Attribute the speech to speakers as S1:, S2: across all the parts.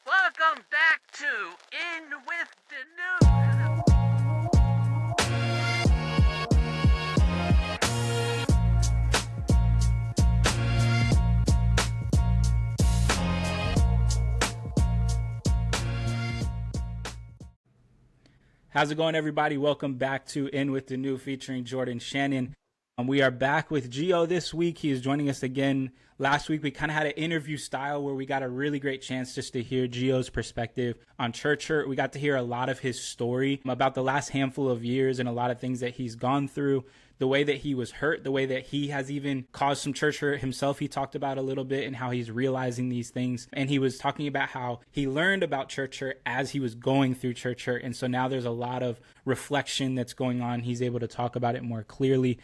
S1: Welcome back to In with Denoux.
S2: How's it going, everybody? Welcome back to In with Denoux featuring Jordan Shannon. We are back with Gio this week. He is joining us again. Last week, we kind of had an interview style where we got a really great chance just to hear Gio's perspective on church hurt. We got to hear a lot of his story about the last handful of years and a lot of things that he's gone through, the way that he was hurt, the way that he has even caused some church hurt himself. He talked about a little bit and how he's realizing these things. And he was talking about how he learned about church hurt as he was going through church hurt. And so now there's a lot of reflection that's going on. He's able to talk about it more clearly.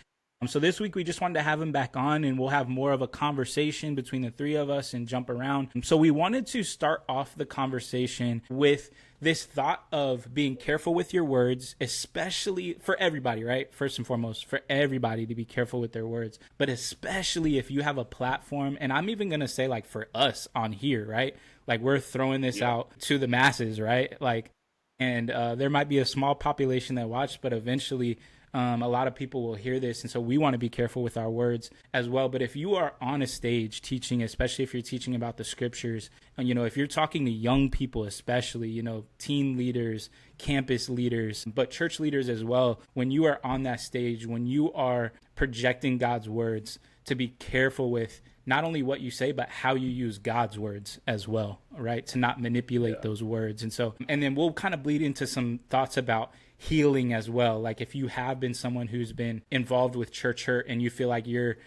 S2: So this week we just wanted to have him back on, and we'll have more of a conversation between the three of us and jump around. So we wanted to start off the conversation with this thought of being careful with your words, especially for everybody, right? First and foremost, for everybody to be careful with their words, but especially if you have a platform, and I'm even going to say like for us on here, right? Like we're throwing this out to the masses, right? Like, and there might be a small population that watch, but eventually a lot of people will hear this. And so we want to be careful with our words as well. But if you are on a stage teaching, especially if you're teaching about the scriptures, and, if you're talking to young people, especially, teen leaders, campus leaders, but church leaders as well, when you are on that stage, when you are projecting God's words, to be careful with not only what you say, but how you use God's words as well, right? To not manipulate those words. And then we'll kind of bleed into some thoughts about healing as well. Like if you have been someone who's been involved with church hurt and you feel like you're,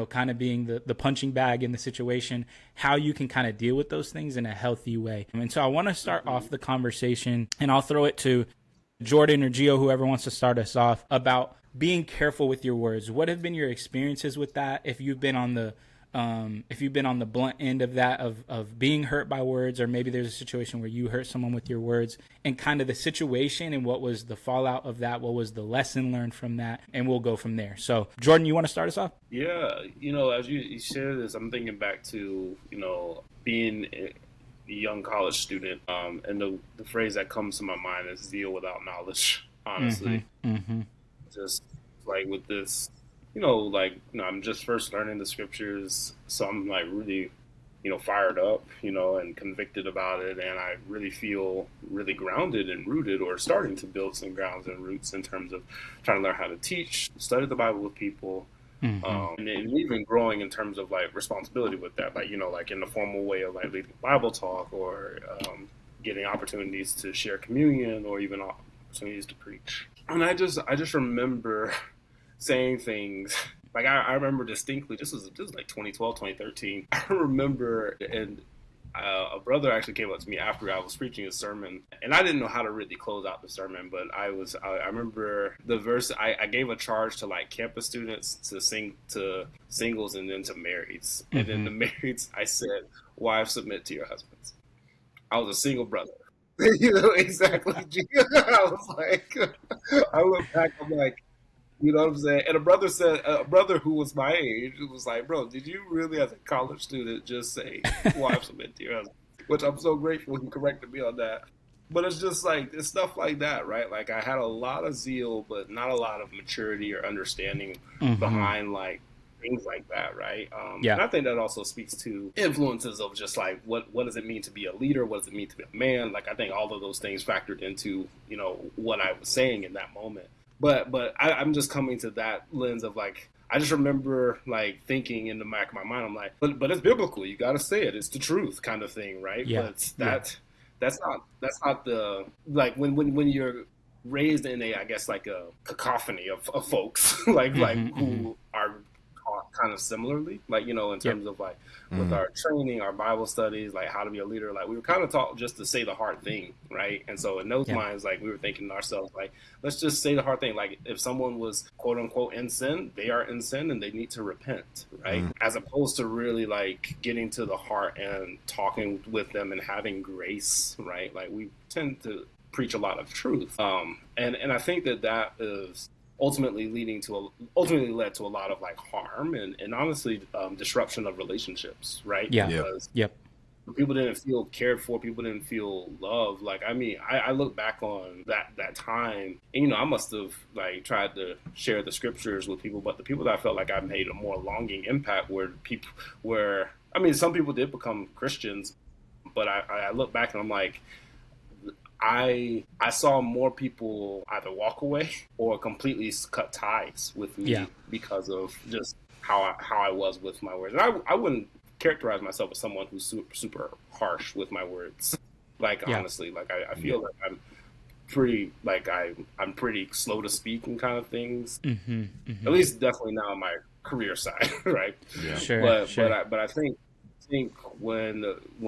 S2: kind of being the punching bag in the situation, how you can kind of deal with those things in a healthy way. And so I want to start off the conversation, and I'll throw it to Jordan or Gio, whoever wants to start us off, about being careful with your words. What have been your experiences with that? If you've been on the blunt end of that, of being hurt by words, or maybe there's a situation where you hurt someone with your words, and kind of the situation and what was the fallout of that, what was the lesson learned from that, and we'll go from there. So Jordan, you want to start us off?
S3: Yeah, as you share this, I'm thinking back to, being a young college student, and the phrase that comes to my mind is zeal without knowledge, honestly. Just like with this, I'm just first learning the scriptures, so I'm like really, fired up, and convicted about it, and I really feel really grounded and rooted, or starting to build some grounds and roots in terms of trying to learn how to teach, study the Bible with people, and even growing in terms of like responsibility with that, like like in the formal way of like leading Bible talk, or getting opportunities to share communion, or even opportunities to preach. And I just remember saying things like I remember distinctly. This was like 2012, 2013. I remember, and a brother actually came up to me after I was preaching a sermon, and I didn't know how to really close out the sermon, but I remember the verse. I gave a charge to like campus students to sing to singles and then to marrieds, and then the marrieds I said, "Wives, submit to your husbands." I was a single brother. Exactly. I was like, I look back, I'm like, you know what I'm saying? And a brother who was my age, was like, bro, did you really as a college student just say, wife submit to your husband? Which I'm so grateful he corrected me on that. But it's just like, it's stuff like that, right? Like I had a lot of zeal, but not a lot of maturity or understanding behind like things like that, right? And I think that also speaks to influences of just like what does it mean to be a leader? What does it mean to be a man? Like I think all of those things factored into what I was saying in that moment. But I'm just coming to that lens of like, I just remember like thinking in the back of my mind, I'm like, but it's biblical. You got to say it. It's the truth, kind of thing, right?
S2: Yeah.
S3: But that's not the like when you're raised in I guess like a cacophony of folks like who are kind of similarly, like in terms of like with our training, our Bible studies, like how to be a leader, like we were kind of taught just to say the hard thing, right? And so in those minds, like we were thinking to ourselves, like let's just say the hard thing. Like if someone was quote unquote in sin, they are in sin and they need to repent, right? As opposed to really like getting to the heart and talking with them and having grace, right? Like we tend to preach a lot of truth, and I think that is ultimately led to a lot of like harm and honestly disruption of relationships, right?
S2: Yeah.
S3: Because People didn't feel cared for. People didn't feel loved. Like, I mean, I look back on that time, and, you know, I must have like tried to share the scriptures with people, but the people that I felt like I made a more longing impact were people where, I mean, some people did become Christians, but I look back and I'm like, I saw more people either walk away or completely cut ties with me
S2: Yeah.
S3: because of just how I was with my words. And I wouldn't characterize myself as someone who's super harsh with my words. Like,
S2: Yeah.
S3: honestly, like I feel like I'm pretty like I'm pretty slow to speak and kind of things. At least definitely now on my career side, right?
S4: Yeah.
S2: Sure.
S3: But I think when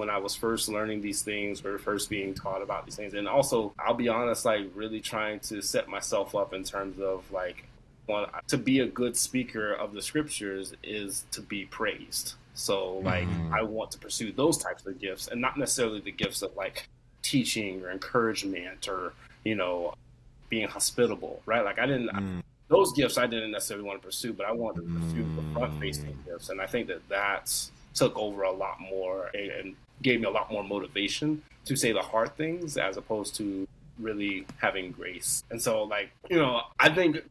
S3: I was first learning these things or first being taught about these things, and also I'll be honest, like really trying to set myself up in terms of like, to be a good speaker of the scriptures is to be praised. So like I want to pursue those types of gifts and not necessarily the gifts of like teaching or encouragement or, you know, being hospitable, right? Like I didn't those gifts I didn't necessarily want to pursue, but I wanted to pursue the front facing gifts. And I think that took over a lot more and gave me a lot more motivation to say the hard things as opposed to really having grace. And so like, you know, I think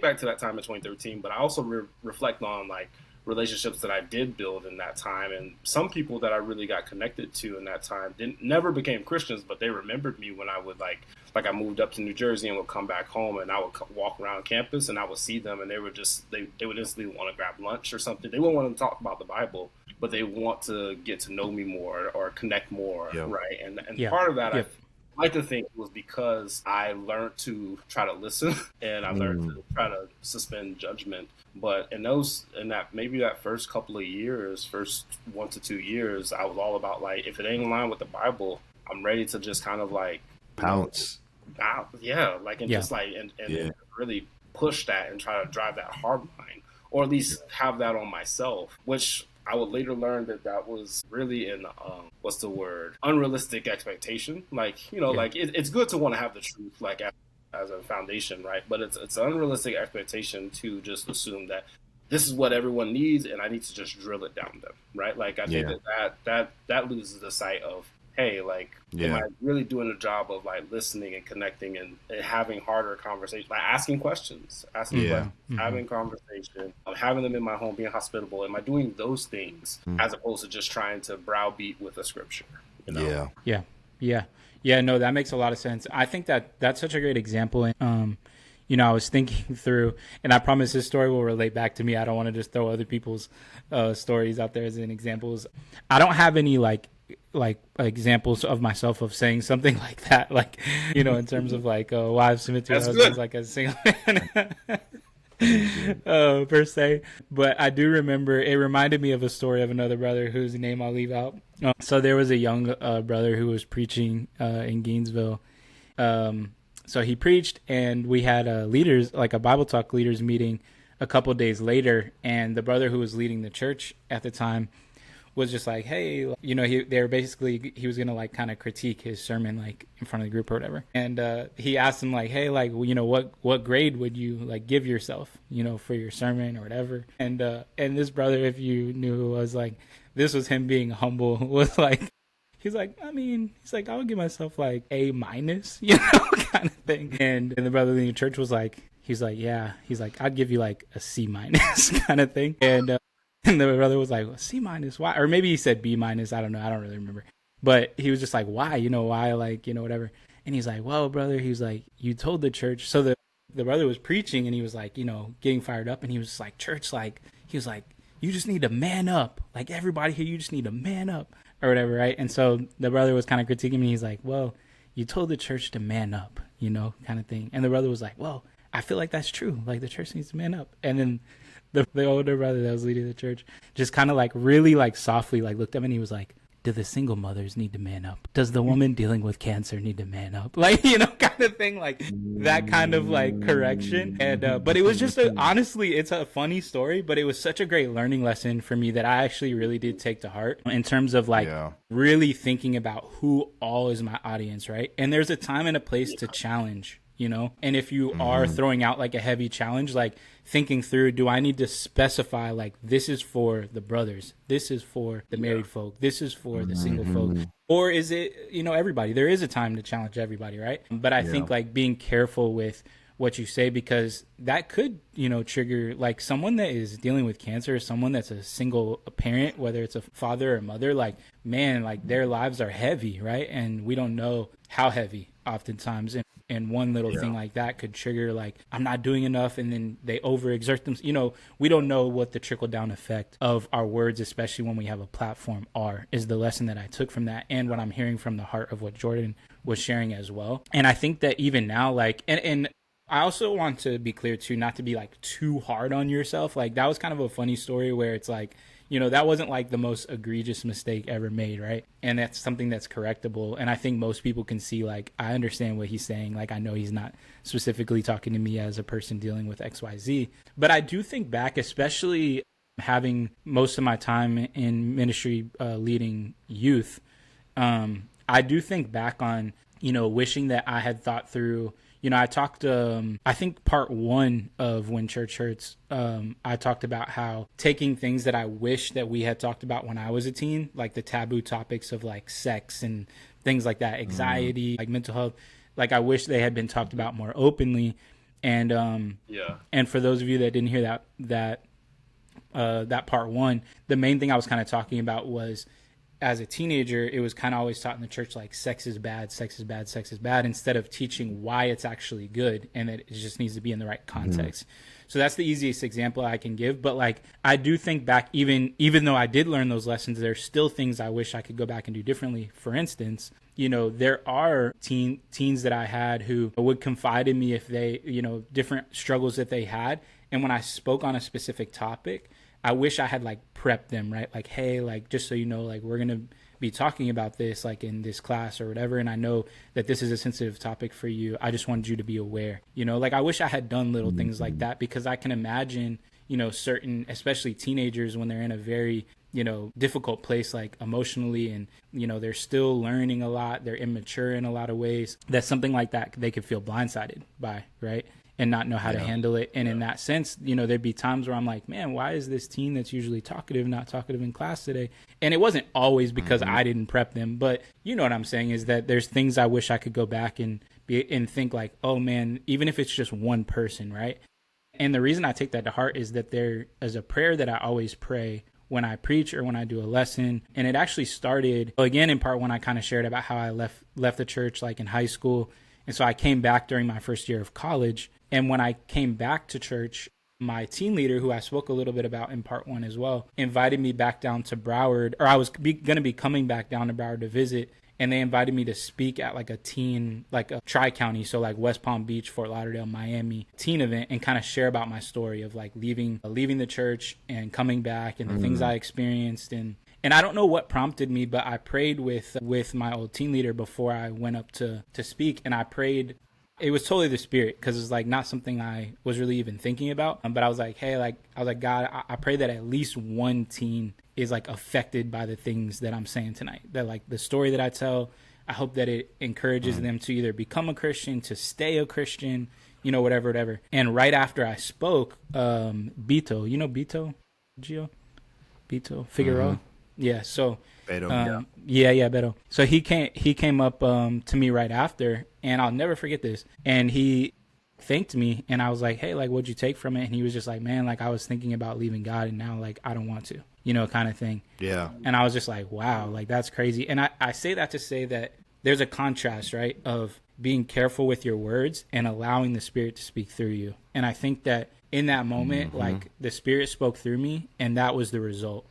S3: back to that time in 2013, but I also reflect on like relationships that I did build in that time, and some people that I really got connected to in that time never became Christians, but they remembered me when I would like I moved up to New Jersey and would come back home, and I would walk around campus and I would see them, and they would just they would instantly want to grab lunch or something. They wouldn't want to talk about the Bible, but they want to get to know me more or connect more, right? And part of that I like to think it was because I learned to try to listen and I learned to try to suspend judgment. But in that first couple of years, first 1 to 2 years, I was all about like, if it ain't in line with the Bible, I'm ready to just kind of like
S4: pounce.
S3: Just like and really push that and try to drive that hard line, or at least have that on myself, which I would later learn that was really an unrealistic expectation. Like, you know, like it's good to want to have the truth like as a foundation, right? But it's an unrealistic expectation to just assume that this is what everyone needs and I need to just drill it down them, right? Like I think that loses the sight of, hey, like, am I really doing a job of like listening and connecting and having harder conversations, like asking questions, having conversation, having them in my home, being hospitable? Am I doing those things as opposed to just trying to browbeat with a scripture? You know?
S2: Yeah. No, that makes a lot of sense. I think that's such a great example. And, you know, I was thinking through, and I promise this story will relate back to me. I don't want to just throw other people's stories out there as an examples. I don't have any like examples of myself of saying something like that, like, you know, in terms of like wives submit to your husbands like as a single man per se. But I do remember it reminded me of a story of another brother whose name I'll leave out. So there was a young brother who was preaching in Gainesville. So he preached, and we had leaders, like a Bible Talk leaders meeting a couple days later, and the brother who was leading the church at the time was just like, hey, you know, he was gonna like kind of critique his sermon like in front of the group or whatever, and he asked him like, hey, like, you know, what grade would you like give yourself, you know, for your sermon or whatever, and this brother, if you knew, was like, this was him being humble, was like, he's like, I would give myself like A-, you know, kind of thing, and the brother in the church was like, he's like, I'd give you like a C- kind of thing, and the brother was like, well, C-, why? Or maybe he said B-, I don't know. I don't really remember. But he was just like, why? You know, why? Like, you know, whatever. And he's like, well, brother, he was like, you told the church. So the brother was preaching, and he was like, you know, getting fired up. And he was just like, church, like, he was like, you just need to man up. Like, everybody here, you just need to man up or whatever, right? And so the brother was kind of critiquing me. He's like, well, you told the church to man up, you know, kind of thing. And the brother was like, well, I feel like that's true. Like, the church needs to man up. And then the older brother that was leading the church just kind of like really like softly like looked at me, and he was like, do the single mothers need to man up? Does the woman dealing with cancer need to man up? Like, you know, kind of thing, like that kind of like correction. And but it was just honestly, it's a funny story, but it was such a great learning lesson for me that I actually really did take to heart in terms of like really thinking about who all is my audience, right? And there's a time and a place to challenge you know? And if you are throwing out like a heavy challenge, like thinking through, do I need to specify like this is for the brothers, this is for the married folk, this is for the single folk, or is it, you know, everybody? There is a time to challenge everybody, right? But I think like being careful with what you say, because that could, you know, trigger like someone that is dealing with cancer, someone that's a single parent, whether it's a father or mother, like, man, like their lives are heavy, right? And we don't know how heavy oftentimes. And one little thing like that could trigger like, I'm not doing enough, and then they overexert them. You know, we don't know what the trickle down effect of our words, especially when we have a platform, is the lesson that I took from that, and what I'm hearing from the heart of what Jordan was sharing as well. And I think that even now, like, and I also want to be clear too, not to be like too hard on yourself. Like that was kind of a funny story where it's like, you know, that wasn't like the most egregious mistake ever made, right? And that's something that's correctable. And I think most people can see, like, I understand what he's saying. Like, I know he's not specifically talking to me as a person dealing with XYZ. But I do think back, especially having most of my time in ministry leading youth, I do think back on, you know, wishing that I had thought through. You know, I talked, I think part one of When Church Hurts, I talked about how taking things that I wish that we had talked about when I was a teen, like the taboo topics of like sex and things like that, anxiety, like mental health, like I wish they had been talked about more openly. And and for those of you that didn't hear that part one, the main thing I was kind of talking about was, as a teenager, it was kind of always taught in the church, like sex is bad, sex is bad, sex is bad, instead of teaching why it's actually good and that it just needs to be in the right context. So that's the easiest example I can give. But like, I do think back, even though I did learn those lessons, there's still things I wish I could go back and do differently. For instance, you know, there are teens that I had who would confide in me if they, you know, different struggles that they had. And when I spoke on a specific topic, I wish I had like prepped them, right? Like, hey, like, just so you know, like, we're going to be talking about this, like in this class or whatever. And I know that this is a sensitive topic for you. I just wanted you to be aware, you know, like I wish I had done little things like that, because I can imagine, you know, certain, especially teenagers, when they're in a very, you know, difficult place, like emotionally, and, you know, they're still learning a lot. They're immature in a lot of ways. That's something like that they could feel blindsided by, right? And not know how to handle it. And in that sense, you know, there'd be times where I'm like, man, why is this teen that's usually talkative not talkative in class today? And it wasn't always because I didn't prep them, but you know what I'm saying is that there's things I wish I could go back and think like, oh man, even if it's just one person, right? And the reason I take that to heart is that there is a prayer that I always pray when I preach or when I do a lesson. And it actually started, again, in part one, I kind of shared about how I left the church like in high school. And so I came back during my first year of college. And when I came back to church, my team leader, who I spoke a little bit about in part one as well, invited me back down to Broward, or I was going to be coming back down to Broward to visit. And they invited me to speak at like a teen, like a tri-county, so like West Palm Beach, Fort Lauderdale, Miami teen event, and kind of share about my story of like leaving the church and coming back and the things I experienced. And I don't know what prompted me, but I prayed with my old team leader before I went up to speak. And I prayed, it was totally the Spirit, because it's like not something I was really even thinking about. But I was like, hey, like, I was like, God, I pray that at least one teen is like affected by the things that I'm saying tonight. That like the story that I tell, I hope that it encourages them to either become a Christian, to stay a Christian, you know, whatever. And right after I spoke, Beto, you know Beto, Gio? Beto Figueroa? Yeah, so
S4: Beto,
S2: yeah, Beto. So he came up to me right after, and I'll never forget this. And he thanked me, and I was like, hey, like, what'd you take from it? And he was just like, man, like, I was thinking about leaving God, and now, like, I don't want to, you know, kind of thing.
S4: Yeah.
S2: And I was just like, wow, like, that's crazy. And I say that to say that there's a contrast, right, of being careful with your words and allowing the Spirit to speak through you. And I think that in that moment, like, the Spirit spoke through me, and that was the result.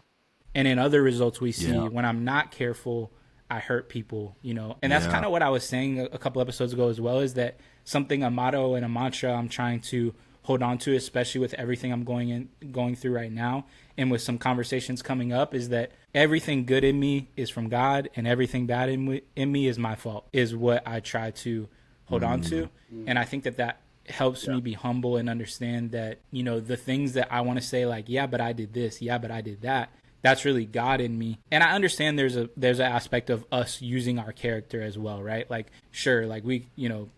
S2: And in other results we see, when I'm not careful, I hurt people, you know. And that's kind of what I was saying a couple episodes ago as well, is that a motto and a mantra I'm trying to hold on to, especially with everything I'm going through right now, and with some conversations coming up, is that everything good in me is from God, and everything bad in me is my fault, is what I try to hold on to. And I think that helps me be humble and understand that, you know, the things that I want to say, like, yeah, but I did this, yeah, but I did that, that's really God in me. And I understand there's an aspect of us using our character as well, right? Like, sure, like we,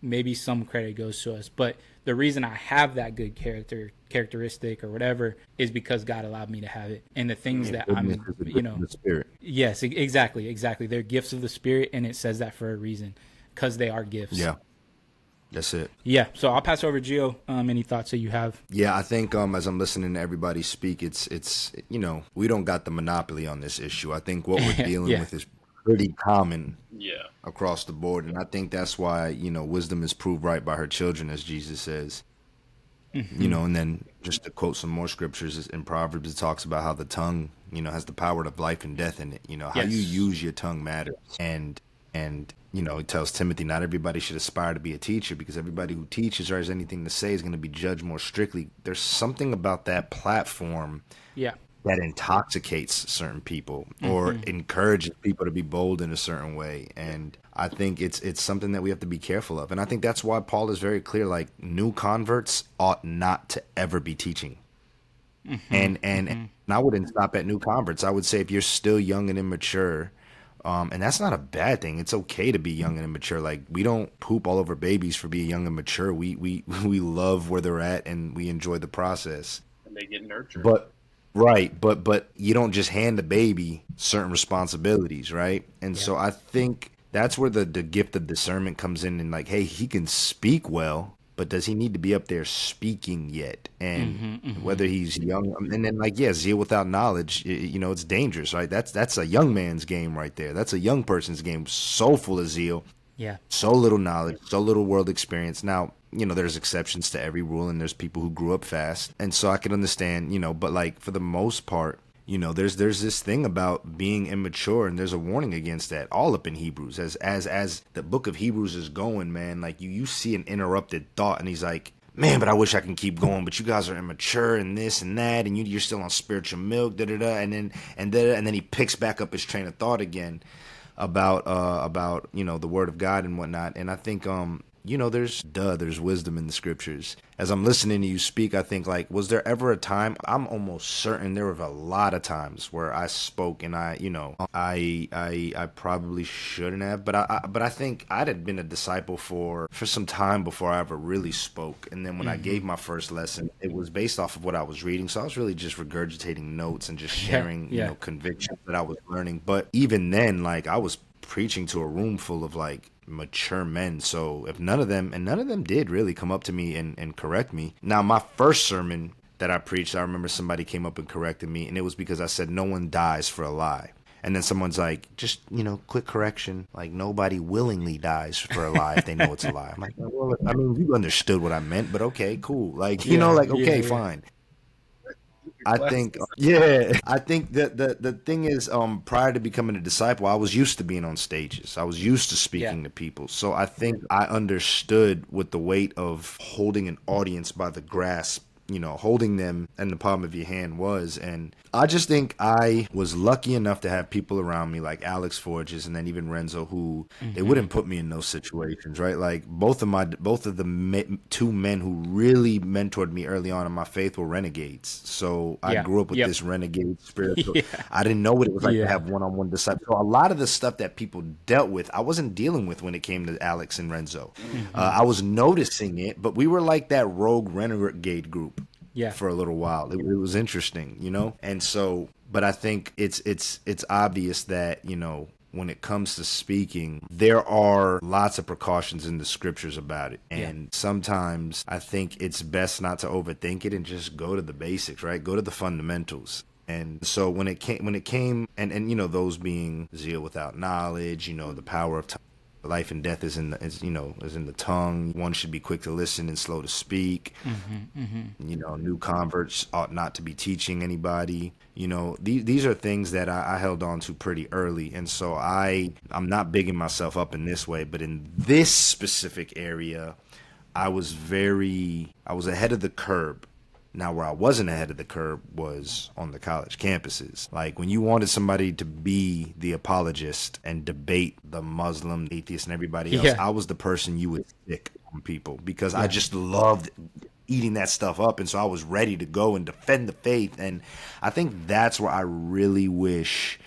S2: maybe some credit goes to us, but the reason I have that good characteristic or whatever is because God allowed me to have it. And the things that I'm,
S4: the Spirit.
S2: Yes, exactly. They're gifts of the Spirit, and it says that for a reason, because they are gifts.
S4: Yeah. That's it.
S2: Yeah. So I'll pass over Gio. Any thoughts that you have?
S4: Yeah, I think as I'm listening to everybody speak, it's we don't got the monopoly on this issue. I think what we're dealing with is pretty common across the board, and I think that's why wisdom is proved right by her children, as Jesus says. Mm-hmm. And then just to quote some more scriptures in Proverbs, it talks about how the tongue has the power of life and death in it. How you use your tongue matters, and it tells Timothy not everybody should aspire to be a teacher, because everybody who teaches or has anything to say is going to be judged more strictly. There's something about that platform that intoxicates certain people or encourages people to be bold in a certain way. And I think it's something that we have to be careful of. And I think that's why Paul is very clear, like, new converts ought not to ever be teaching. And I wouldn't stop at new converts. I would say if you're still young and immature, and that's not a bad thing. It's okay to be young and immature. Like, we don't poop all over babies for being young and mature. We love where they're at, and we enjoy the process.
S3: And they get nurtured.
S4: But you don't just hand the baby certain responsibilities, right? And so I think that's where the gift of discernment comes in, and like, hey, he can speak well, but does he need to be up there speaking yet? And whether he's young, and then zeal without knowledge, it's dangerous, right? That's a young man's game right there. That's a young person's game. So full of zeal, so little knowledge, so little world experience. Now, there's exceptions to every rule, and there's people who grew up fast, and so I can understand, but like for the most part, there's this thing about being immature, and there's a warning against that all up in Hebrews. As the book of Hebrews is going, man, like you see an interrupted thought, and he's like, man, but I wish I can keep going, but you guys are immature and this and that, and you're still on spiritual milk, and then he picks back up his train of thought again about the word of God and whatnot. And I think there's wisdom in the scriptures. As I'm listening to you speak, I think, like, was there ever a time? I'm almost certain there were a lot of times where I spoke and I probably shouldn't have, but I think I'd had been a disciple for some time before I ever really spoke. And then when I gave my first lesson, it was based off of what I was reading. So I was really just regurgitating notes and just sharing, convictions that I was learning. But even then, like, I was preaching to a room full of like mature men. So if none of them did really come up to me and correct me. Now, my first sermon that I preached, I remember somebody came up and corrected me, and it was because I said no one dies for a lie. And then someone's like, just, quick correction, like, nobody willingly dies for a lie if they know it's a lie. I'm like, well, I mean, you understood what I meant, but okay, cool. Like, fine. I think that the thing is, prior to becoming a disciple, I was used to being on stages. I was used to speaking to people. So I think I understood what the weight of holding an audience by the grasp, holding them in the palm of your hand was. And I just think I was lucky enough to have people around me like Alex Forges and then even Renzo, who they wouldn't put me in those situations, right? Like both of the two men who really mentored me early on in my faith were renegades. So I grew up with this renegade spirit. So I didn't know what it was like to have one-on-one disciples. So a lot of the stuff that people dealt with, I wasn't dealing with when it came to Alex and Renzo. I was noticing it, but we were like that rogue renegade group. For a little while. It was interesting, And so, but I think it's obvious that, when it comes to speaking, there are lots of precautions in the scriptures about it. And sometimes I think it's best not to overthink it and just go to the basics, right? Go to the fundamentals. And so when it came and those being zeal without knowledge, the power of time. Life and death is in the tongue. One should be quick to listen and slow to speak. New converts ought not to be teaching anybody. These are things that I held on to pretty early. And so I'm not bigging myself up in this way, but in this specific area, I was ahead of the curve. Now, where I wasn't ahead of the curve was on the college campuses. Like when you wanted somebody to be the apologist and debate the Muslim, the atheist, and everybody else, I was the person you would stick on people because I just loved eating that stuff up. And so I was ready to go and defend the faith. And I think that's where I really wish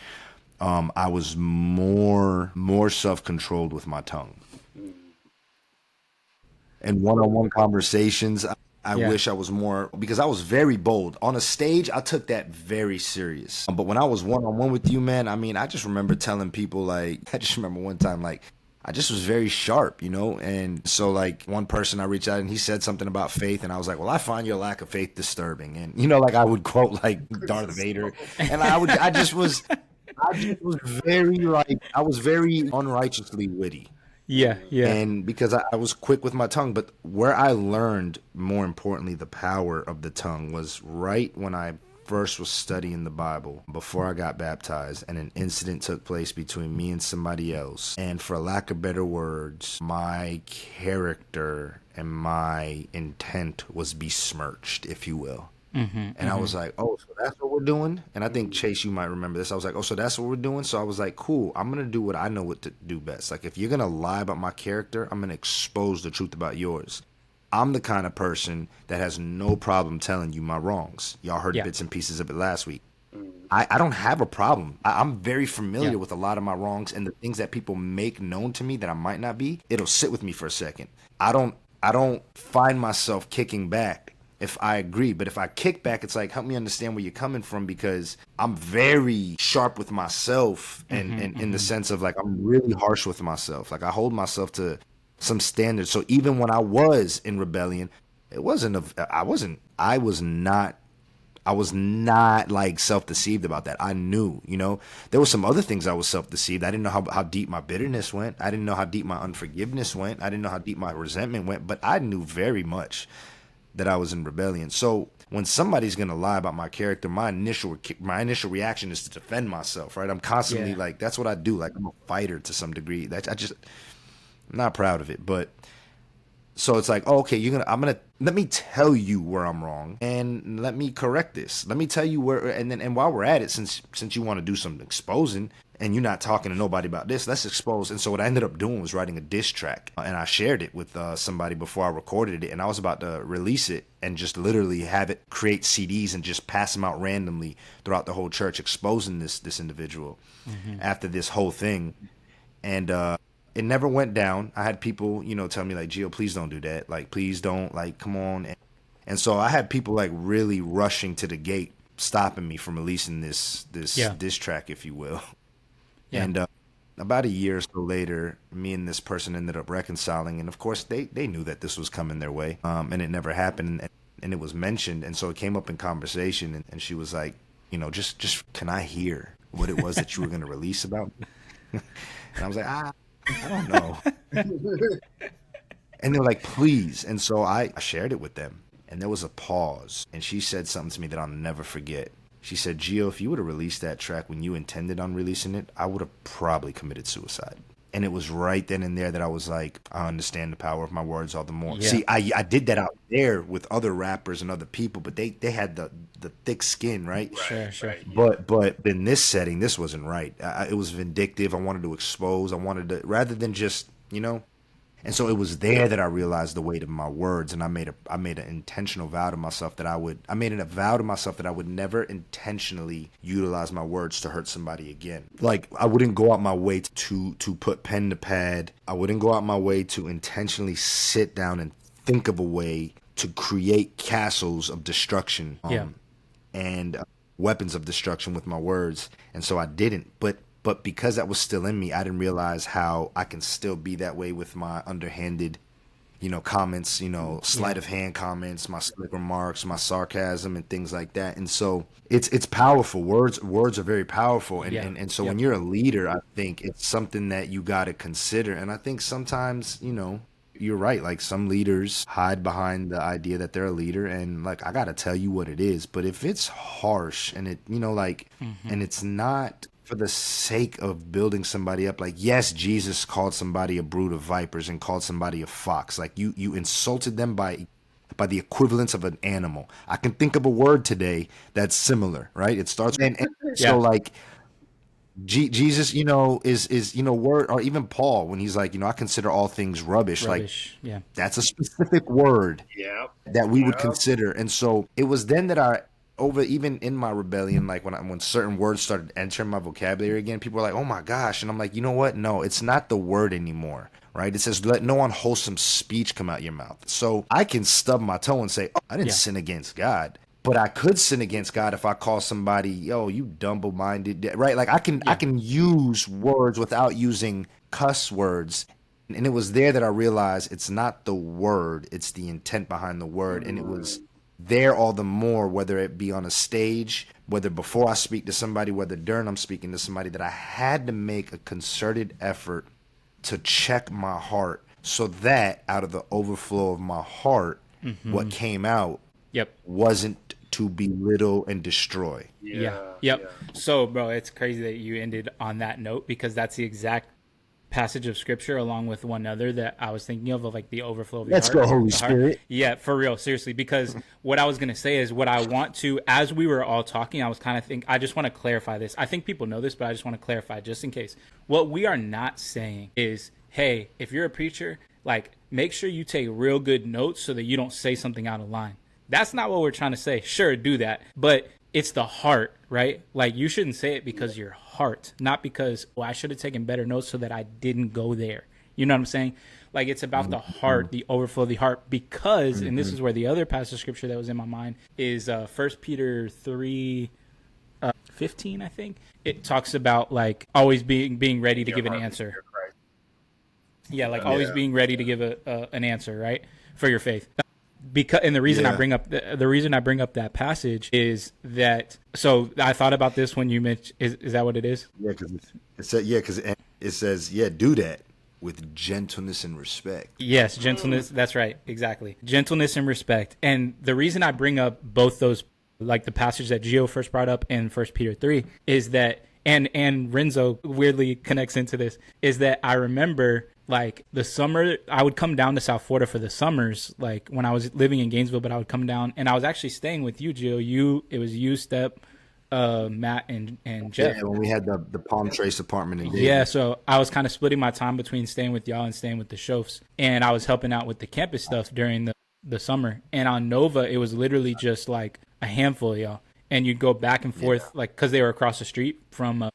S4: I was more self-controlled with my tongue. In one-on-one conversations, I wish I was more, because I was very bold. On a stage, I took that very serious. But when I was one-on-one with you, man, I mean, I just remember telling people, like, I just remember one time, like, I just was very sharp, you know? And so, like, one person I reached out and he said something about faith, and I was like, well, I find your lack of faith disturbing. And, you know, like, I would quote, like, Darth Vader. And I just was very, like, I was very unrighteously witty.
S2: Yeah.
S4: And because I was quick with my tongue, but where I learned, more importantly, the power of the tongue was right when I first was studying the Bible before I got baptized, and an incident took place between me and somebody else. And for lack of better words, my character and my intent was besmirched, if you will. I was like, oh, so that's what we're doing? And I think, Chase, you might remember this. I was like, oh, so that's what we're doing? So I was like, cool, I'm going to do what I know what to do best. Like, if you're going to lie about my character, I'm going to expose the truth about yours. I'm the kind of person that has no problem telling you my wrongs. Y'all heard bits and pieces of it last week. I don't have a problem. I'm very familiar with a lot of my wrongs, and the things that people make known to me that I might not be, it'll sit with me for a second. I don't find myself kicking back if I agree. But if I kick back, it's like, help me understand where you're coming from, because I'm very sharp with myself, and in the sense of, like, I'm really harsh with myself. Like, I hold myself to some standards. So even when I was in rebellion, I was not like self-deceived about that. I knew, you know, there were some other things I was self-deceived. I didn't know how deep my bitterness went. I didn't know how deep my unforgiveness went. I didn't know how deep my resentment went, but I knew very much that I was in rebellion. So when somebody's going to lie about my character, my initial reaction is to defend myself, right? I'm constantly like, that's what I do. Like, I'm a fighter to some degree. I'm not proud of it, but so it's like, oh, okay, let me tell you where I'm wrong, and let me correct this. Let me tell you where, and while we're at it, since you want to do some exposing, and you're not talking to nobody about this, let's expose. And so what I ended up doing was writing a diss track, and I shared it with somebody before I recorded it, and I was about to release it and just literally have it create CDs and just pass them out randomly throughout the whole church, exposing this individual after this whole thing. And it never went down. I had people, you know, tell me, like, Gio, please don't do that. Like, please don't, like, come on. And so I had people, like, really rushing to the gate, stopping me from releasing this diss track, if you will. Yeah. And about a year or so later, me and this person ended up reconciling. And of course, they knew that this was coming their way. And it never happened. And it was mentioned. And so it came up in conversation. And she was like, you know, just can I hear what it was that you were going to release about me? And I was like, I don't know. And they were like, please. And so I shared it with them. And there was a pause. And she said something to me that I'll never forget. She said, Gio, if you would have released that track when you intended on releasing it, I would have probably committed suicide. And it was right then and there that I was like, I understand the power of my words all the more. Yeah. See, I did that out there with other rappers and other people, but they had the thick skin, right?
S2: Sure.
S4: But in this setting, this wasn't right. It was vindictive. I wanted to expose. I wanted to, rather than just, you know. And so it was there that I realized the weight of my words, and I made an intentional vow to myself that I would never intentionally utilize my words to hurt somebody again. Like, I wouldn't go out my way to put pen to pad. I wouldn't go out my way to intentionally sit down and think of a way to create castles of destruction and weapons of destruction with my words. And so I didn't. But because that was still in me, I didn't realize how I can still be that way with my underhanded, you know, comments, you know, sleight of hand comments, my slick remarks, my sarcasm and things like that. And so it's powerful. Words are very powerful. And so when you're a leader, I think it's something that you got to consider. And I think sometimes, you know, you're right. Like, some leaders hide behind the idea that they're a leader, and like, I got to tell you what it is. But if it's harsh and it, you know, like, and it's not for the sake of building somebody up, like, yes, Jesus called somebody a brood of vipers and called somebody a fox. Like, you insulted them by the equivalence of an animal. I can think of a word today that's similar, right? It starts and so, like, Jesus, you know, is you know, word, or even Paul when he's like, you know, I consider all things rubbish. Like
S2: Rubbish. Yeah.
S4: that's a specific word
S3: Yeah.
S4: that we would
S3: Yeah.
S4: consider. And so it was then that I over even in my rebellion, like when certain words started entering my vocabulary again, people were like, "Oh my gosh!" And I'm like, you know what? No, it's not the word anymore, right? It says, "Let no unwholesome speech come out your mouth." So I can stub my toe and say, "Oh, I didn't
S2: Yeah.
S4: sin against God." But I could sin against God if I call somebody, "Yo, you double-minded," right? Like I
S2: Yeah.
S4: can use words without using cuss words. And it was there that I realized it's not the word, it's the intent behind the word. And it was there all the more, whether it be on a stage, whether before I speak to somebody, whether during I'm speaking to somebody, that I had to make a concerted effort to check my heart so that out of the overflow of my heart, what came out
S2: Yep.
S4: wasn't to belittle and destroy.
S2: Yeah.
S3: Yeah.
S2: Yep.
S3: Yeah.
S2: So, bro, it's crazy that you ended on that note because that's the exact passage of scripture along with one other that I was thinking of like the overflow of your
S4: Let's
S2: heart.
S4: go, Holy
S2: The heart.
S4: Spirit.
S2: Yeah, for real, seriously. Because what I was gonna say is what I want to, as we were all talking, I was kind of think I just want to clarify this. I think people know this, but I just want to clarify just in case. What we are not saying is, hey, if you're a preacher, like make sure you take real good notes so that you don't say something out of line. That's not what we're trying to say. Sure, do that, but it's the heart, right? Like you shouldn't say it because your heart, not because, well, I should have taken better notes so that I didn't go there. You know what I'm saying? Like it's about the heart, the overflow of the heart, because, and this is where the other passage of scripture that was in my mind is 1 Peter 3, 15, I think. It talks about like always being ready to give an answer. Yeah, like always being ready to give an answer, right, for your faith. Because and the reason I
S4: Yeah.
S2: bring up the reason I bring up that passage is that so I thought about this when you mentioned is that what it is?
S4: Yeah, because it said, yeah, because it says, yeah, do that with gentleness and respect.
S2: Yes, gentleness. That's right, exactly. Gentleness and respect. And the reason I bring up both those, like the passage that Gio first brought up in 1 Peter 3, is that and Renzo weirdly connects into this, is that I remember like the summer I would come down to South Florida for the summers, like when I was living in Gainesville, but I would come down and I was actually staying with you, Gio. It was you, Step, Matt, and Jeff.
S4: Yeah, when we had the Palm Trace apartment in
S2: Yeah,
S4: Davis.
S2: so I was kind of splitting my time between staying with y'all and staying with the Chauffes. And I was helping out with the campus stuff during the summer. And on Nova, it was literally just like a handful of y'all. And you'd go back and forth, like, because they were across the street from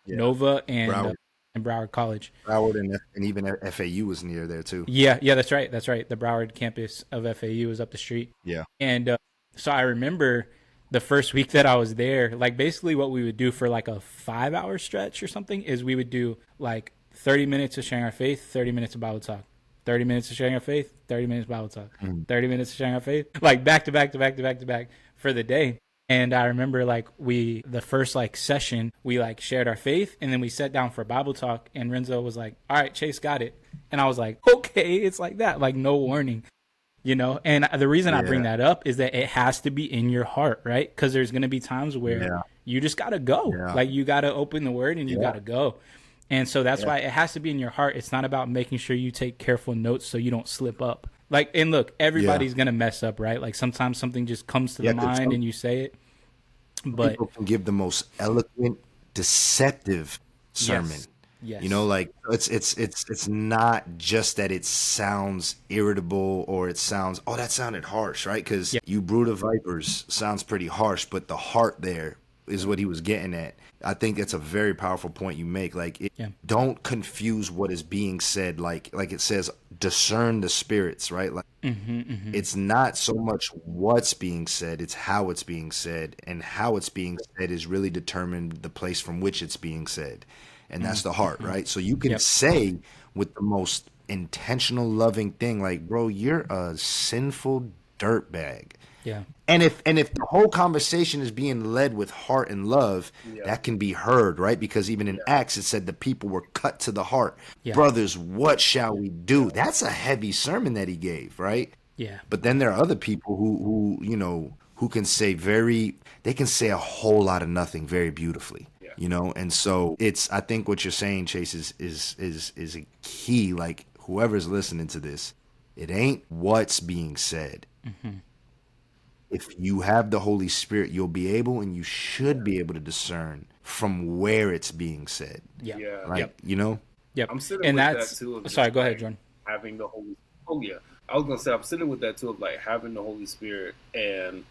S2: Nova and Broward College.
S4: Broward and even FAU was near there too.
S2: Yeah, that's right. That's right. The Broward campus of FAU was up the street.
S4: Yeah.
S2: And so I remember the first week that I was there, like basically what we would do for like a 5-hour stretch or something is we would do like 30 minutes of sharing our faith, 30 minutes of Bible talk, 30 minutes of sharing our faith, 30 minutes of Bible talk, 30 minutes of sharing our faith, like back to back to back to back to back for the day. And I remember like the first like session, we like shared our faith and then we sat down for Bible talk and Renzo was like, all right, Chase got it. And I was like, okay, it's like that, like no warning. You know, and the reason I bring that up is that it has to be in your heart, right? Because there's going to be times where you just got to go.
S4: Yeah.
S2: Like you got to open the word and you got to go. And so that's why it has to be in your heart. It's not about making sure you take careful notes so you don't slip up. Like, and look, everybody's going to mess up, right? Like sometimes something just comes to the mind and you say it. But
S4: people can give the most eloquent, deceptive sermon.
S2: Yes.
S4: You know, like it's not just that it sounds irritable or it sounds, oh, that sounded harsh, right? Because you brood of vipers sounds pretty harsh, but the heart there is what he was getting at. I think that's a very powerful point you make. Like, don't confuse what is being said. Like it says, discern the spirits, right? Like, it's not so much what's being said; it's how it's being said, and how it's being said is really determined the place from which it's being said, and that's the heart, right? So you can say with the most intentional, loving thing, like, "Bro, you're a sinful dirtbag."
S2: Yeah.
S4: And if the whole conversation is being led with heart and love, that can be heard, right? Because even in Acts, it said the people were cut to the heart.
S2: Yeah.
S4: Brothers, what shall we do? That's a heavy sermon that he gave, right?
S2: Yeah.
S4: But then there are other people who you know, who can say they can say a whole lot of nothing very beautifully. You know, and so I think what you're saying, Chase, is a key. Like, whoever's listening to this, it ain't what's being said. If you have the Holy Spirit, you'll be able and you should be able to discern from where it's being said.
S3: Yeah.
S4: Like, you know?
S2: Yep.
S3: I'm sitting
S2: And
S3: with
S2: that's
S3: that too. Of
S2: sorry.
S3: just,
S2: Go ahead,
S3: like,
S2: Jordan.
S3: having the Holy. Oh yeah, I was gonna say I'm sitting with that too of like having the Holy Spirit and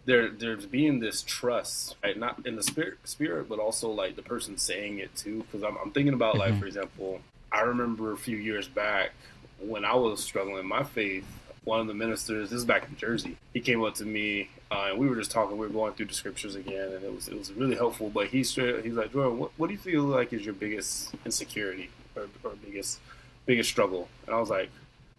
S3: there's being this trust, right? Not in the spirit, but also like the person saying it too. Because I'm thinking about like, for example, I remember a few years back when I was struggling in my faith. One of the ministers, this is back in Jersey, he came up to me and we were just talking. We were going through the scriptures again, and it was really helpful. But he's like, Jordan, what do you feel like is your biggest insecurity or biggest struggle? And I was like,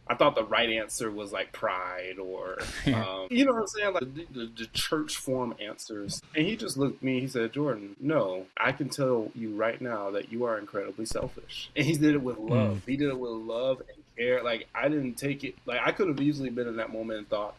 S3: I thought the right answer was like pride or, you know what I'm saying? Like the church form answers. And he just looked at me, he said, Jordan, no, I can tell you right now that you are incredibly selfish. And he did it with love. He did it with love and care. Like, I didn't take it, like, I could have easily been in that moment and thought,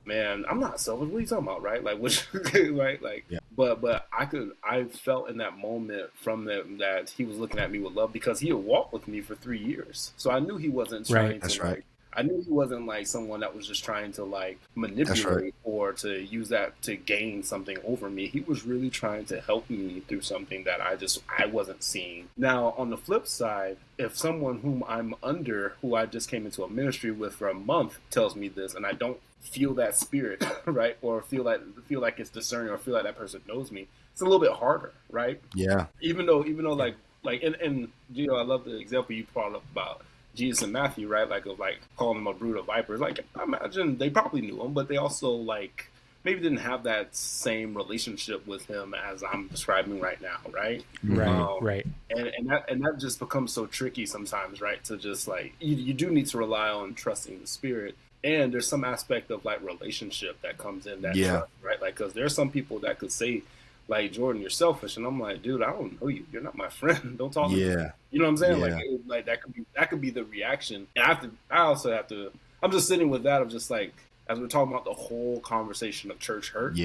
S3: man, I'm not selfish. What are you talking about, right? Like, which, right? Like, yeah. But I felt in that moment from them that he was looking at me with love because he had walked with me for 3 years. So I knew he wasn't trying to, like, I knew he wasn't like someone that was just trying to like manipulate or to use that to gain something over me. He was really trying to help me through something that I wasn't seeing. Now, on the flip side, if someone whom I'm under, who I just came into a ministry with for a month, tells me this and I don't feel that spirit, right? Or feel like it's discerning or feel like that person knows me, it's a little bit harder, right?
S4: Yeah.
S3: Even though like and you know, I love the example you brought up about Jesus and Matthew, right? Like of like calling them a brood of vipers. Like I imagine they probably knew him, but they also like maybe didn't have that same relationship with him as I'm describing right now, right?
S2: Right.
S3: And that just becomes so tricky sometimes, right? To just like you do need to rely on trusting the Spirit, and there's some aspect of like relationship that comes in that trust, right? Like because there's some people that could say, like, Jordan, you're selfish, and I'm like, dude, I don't know you. You're not my friend. Don't talk to me. You know what I'm saying? Like that could be the reaction. And I also have to. I'm just sitting with that of just like as we're talking about the whole conversation of church hurt.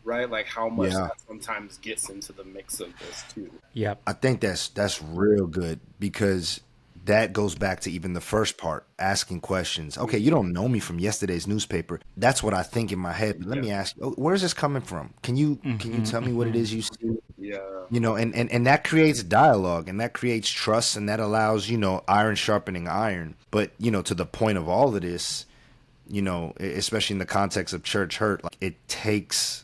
S3: Right. Like how much that sometimes gets into the mix of this too.
S4: I think that's real good because that goes back to even the first part, asking questions. Okay, you don't know me from yesterday's newspaper. That's what I think in my head. But let me ask you, where's this coming from? Can you tell me what it is you see? You know, and that creates dialogue and that creates trust and that allows, you know, iron sharpening iron. But, you know, to the point of all of this, you know, especially in the context of church hurt, like it takes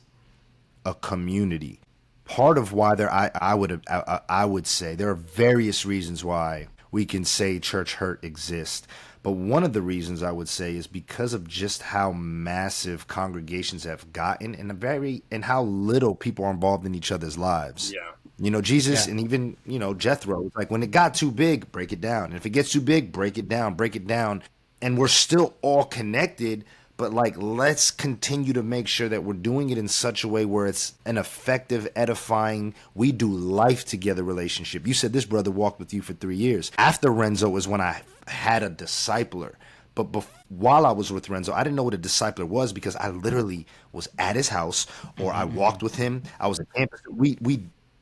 S4: a community. Part of why I would say there are various reasons why we can say church hurt exists. But one of the reasons I would say is because of just how massive congregations have gotten and how little people are involved in each other's lives. You know, Jesus and even, you know, Jethro, like when it got too big, break it down. And if it gets too big, break it down. And we're still all connected, but like, let's continue to make sure that we're doing it in such a way where it's an effective, edifying, we do life together relationship. You said this brother walked with you for 3 years. After Renzo was when I had a discipler. But while I was with Renzo, I didn't know what a discipler was because I literally was at his house or I walked with him. I was at campus.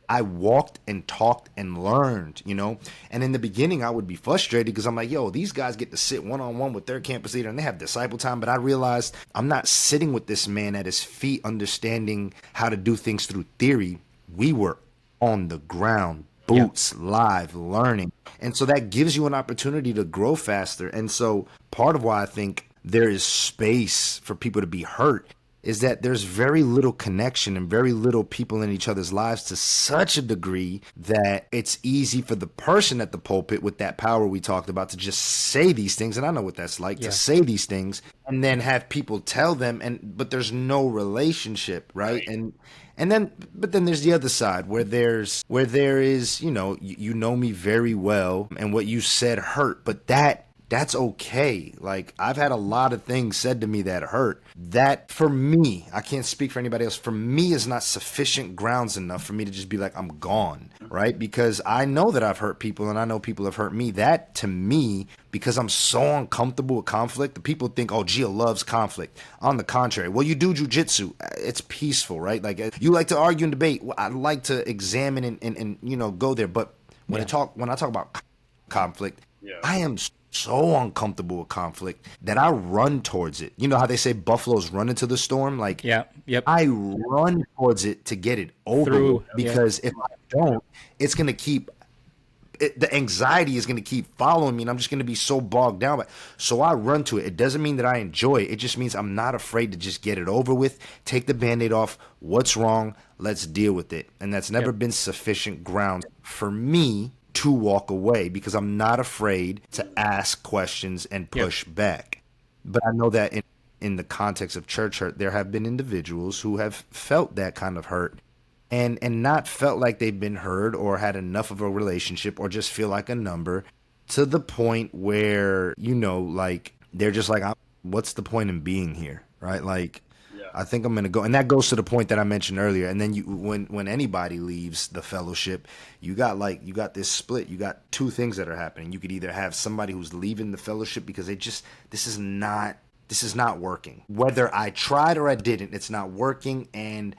S4: I walked and talked and learned, you know, and in the beginning I would be frustrated because I'm like, yo, these guys get to sit one-on-one with their campus leader and they have disciple time. But I realized I'm not sitting with this man at his feet, understanding how to do things through theory. We were on the ground, boots, live, learning. And so that gives you an opportunity to grow faster. And so part of why I think there is space for people to be hurt is that there's very little connection and very little people in each other's lives to such a degree that it's easy for the person at the pulpit with that power we talked about to just say these things. And I know what that's like to say these things and then have people tell them but there's no relationship, right? But then there's the other side where there is, you know me very well and what you said hurt, but that's okay. Like, I've had a lot of things said to me that hurt. That, for me, I can't speak for anybody else, for me is not sufficient grounds enough for me to just be like, I'm gone, right? Because I know that I've hurt people and I know people have hurt me. That, to me, because I'm so uncomfortable with conflict, the people think, oh, Gia loves conflict. On the contrary, well, you do jujitsu. It's peaceful, right? Like, you like to argue and debate. I like to examine and you know, go there. But when I talk about conflict,
S3: Yeah.
S4: I am so uncomfortable with conflict that I run towards it. You know how they say buffaloes run into the storm? Like,
S2: Yeah. Yep.
S4: I run towards it to get it over with,
S2: Through. Yep.
S4: because if I don't, it's going to the anxiety is going to keep following me, and I'm just going to be so bogged down. But so I run to it. It doesn't mean that I enjoy it. It just means I'm not afraid to just get it over with, take the Band-Aid off. What's wrong? Let's deal with it. And that's never
S2: Yep.
S4: been sufficient ground for me to walk away, because I'm not afraid to ask questions and
S2: Yep.
S4: push back. But I know that in the context of church hurt, there have been individuals who have felt that kind of hurt, and not felt like they've been heard or had enough of a relationship, or just feel like a number, to the point where, like, they're just like, what's the point in being here, right? Like,
S3: Yeah.
S4: I think I'm gonna go, and that goes to the point that I mentioned earlier. And then when anybody leaves the fellowship, you got this split. You got two things that are happening. You could either have somebody who's leaving the fellowship because this is not working. Whether I tried or I didn't, it's not working, and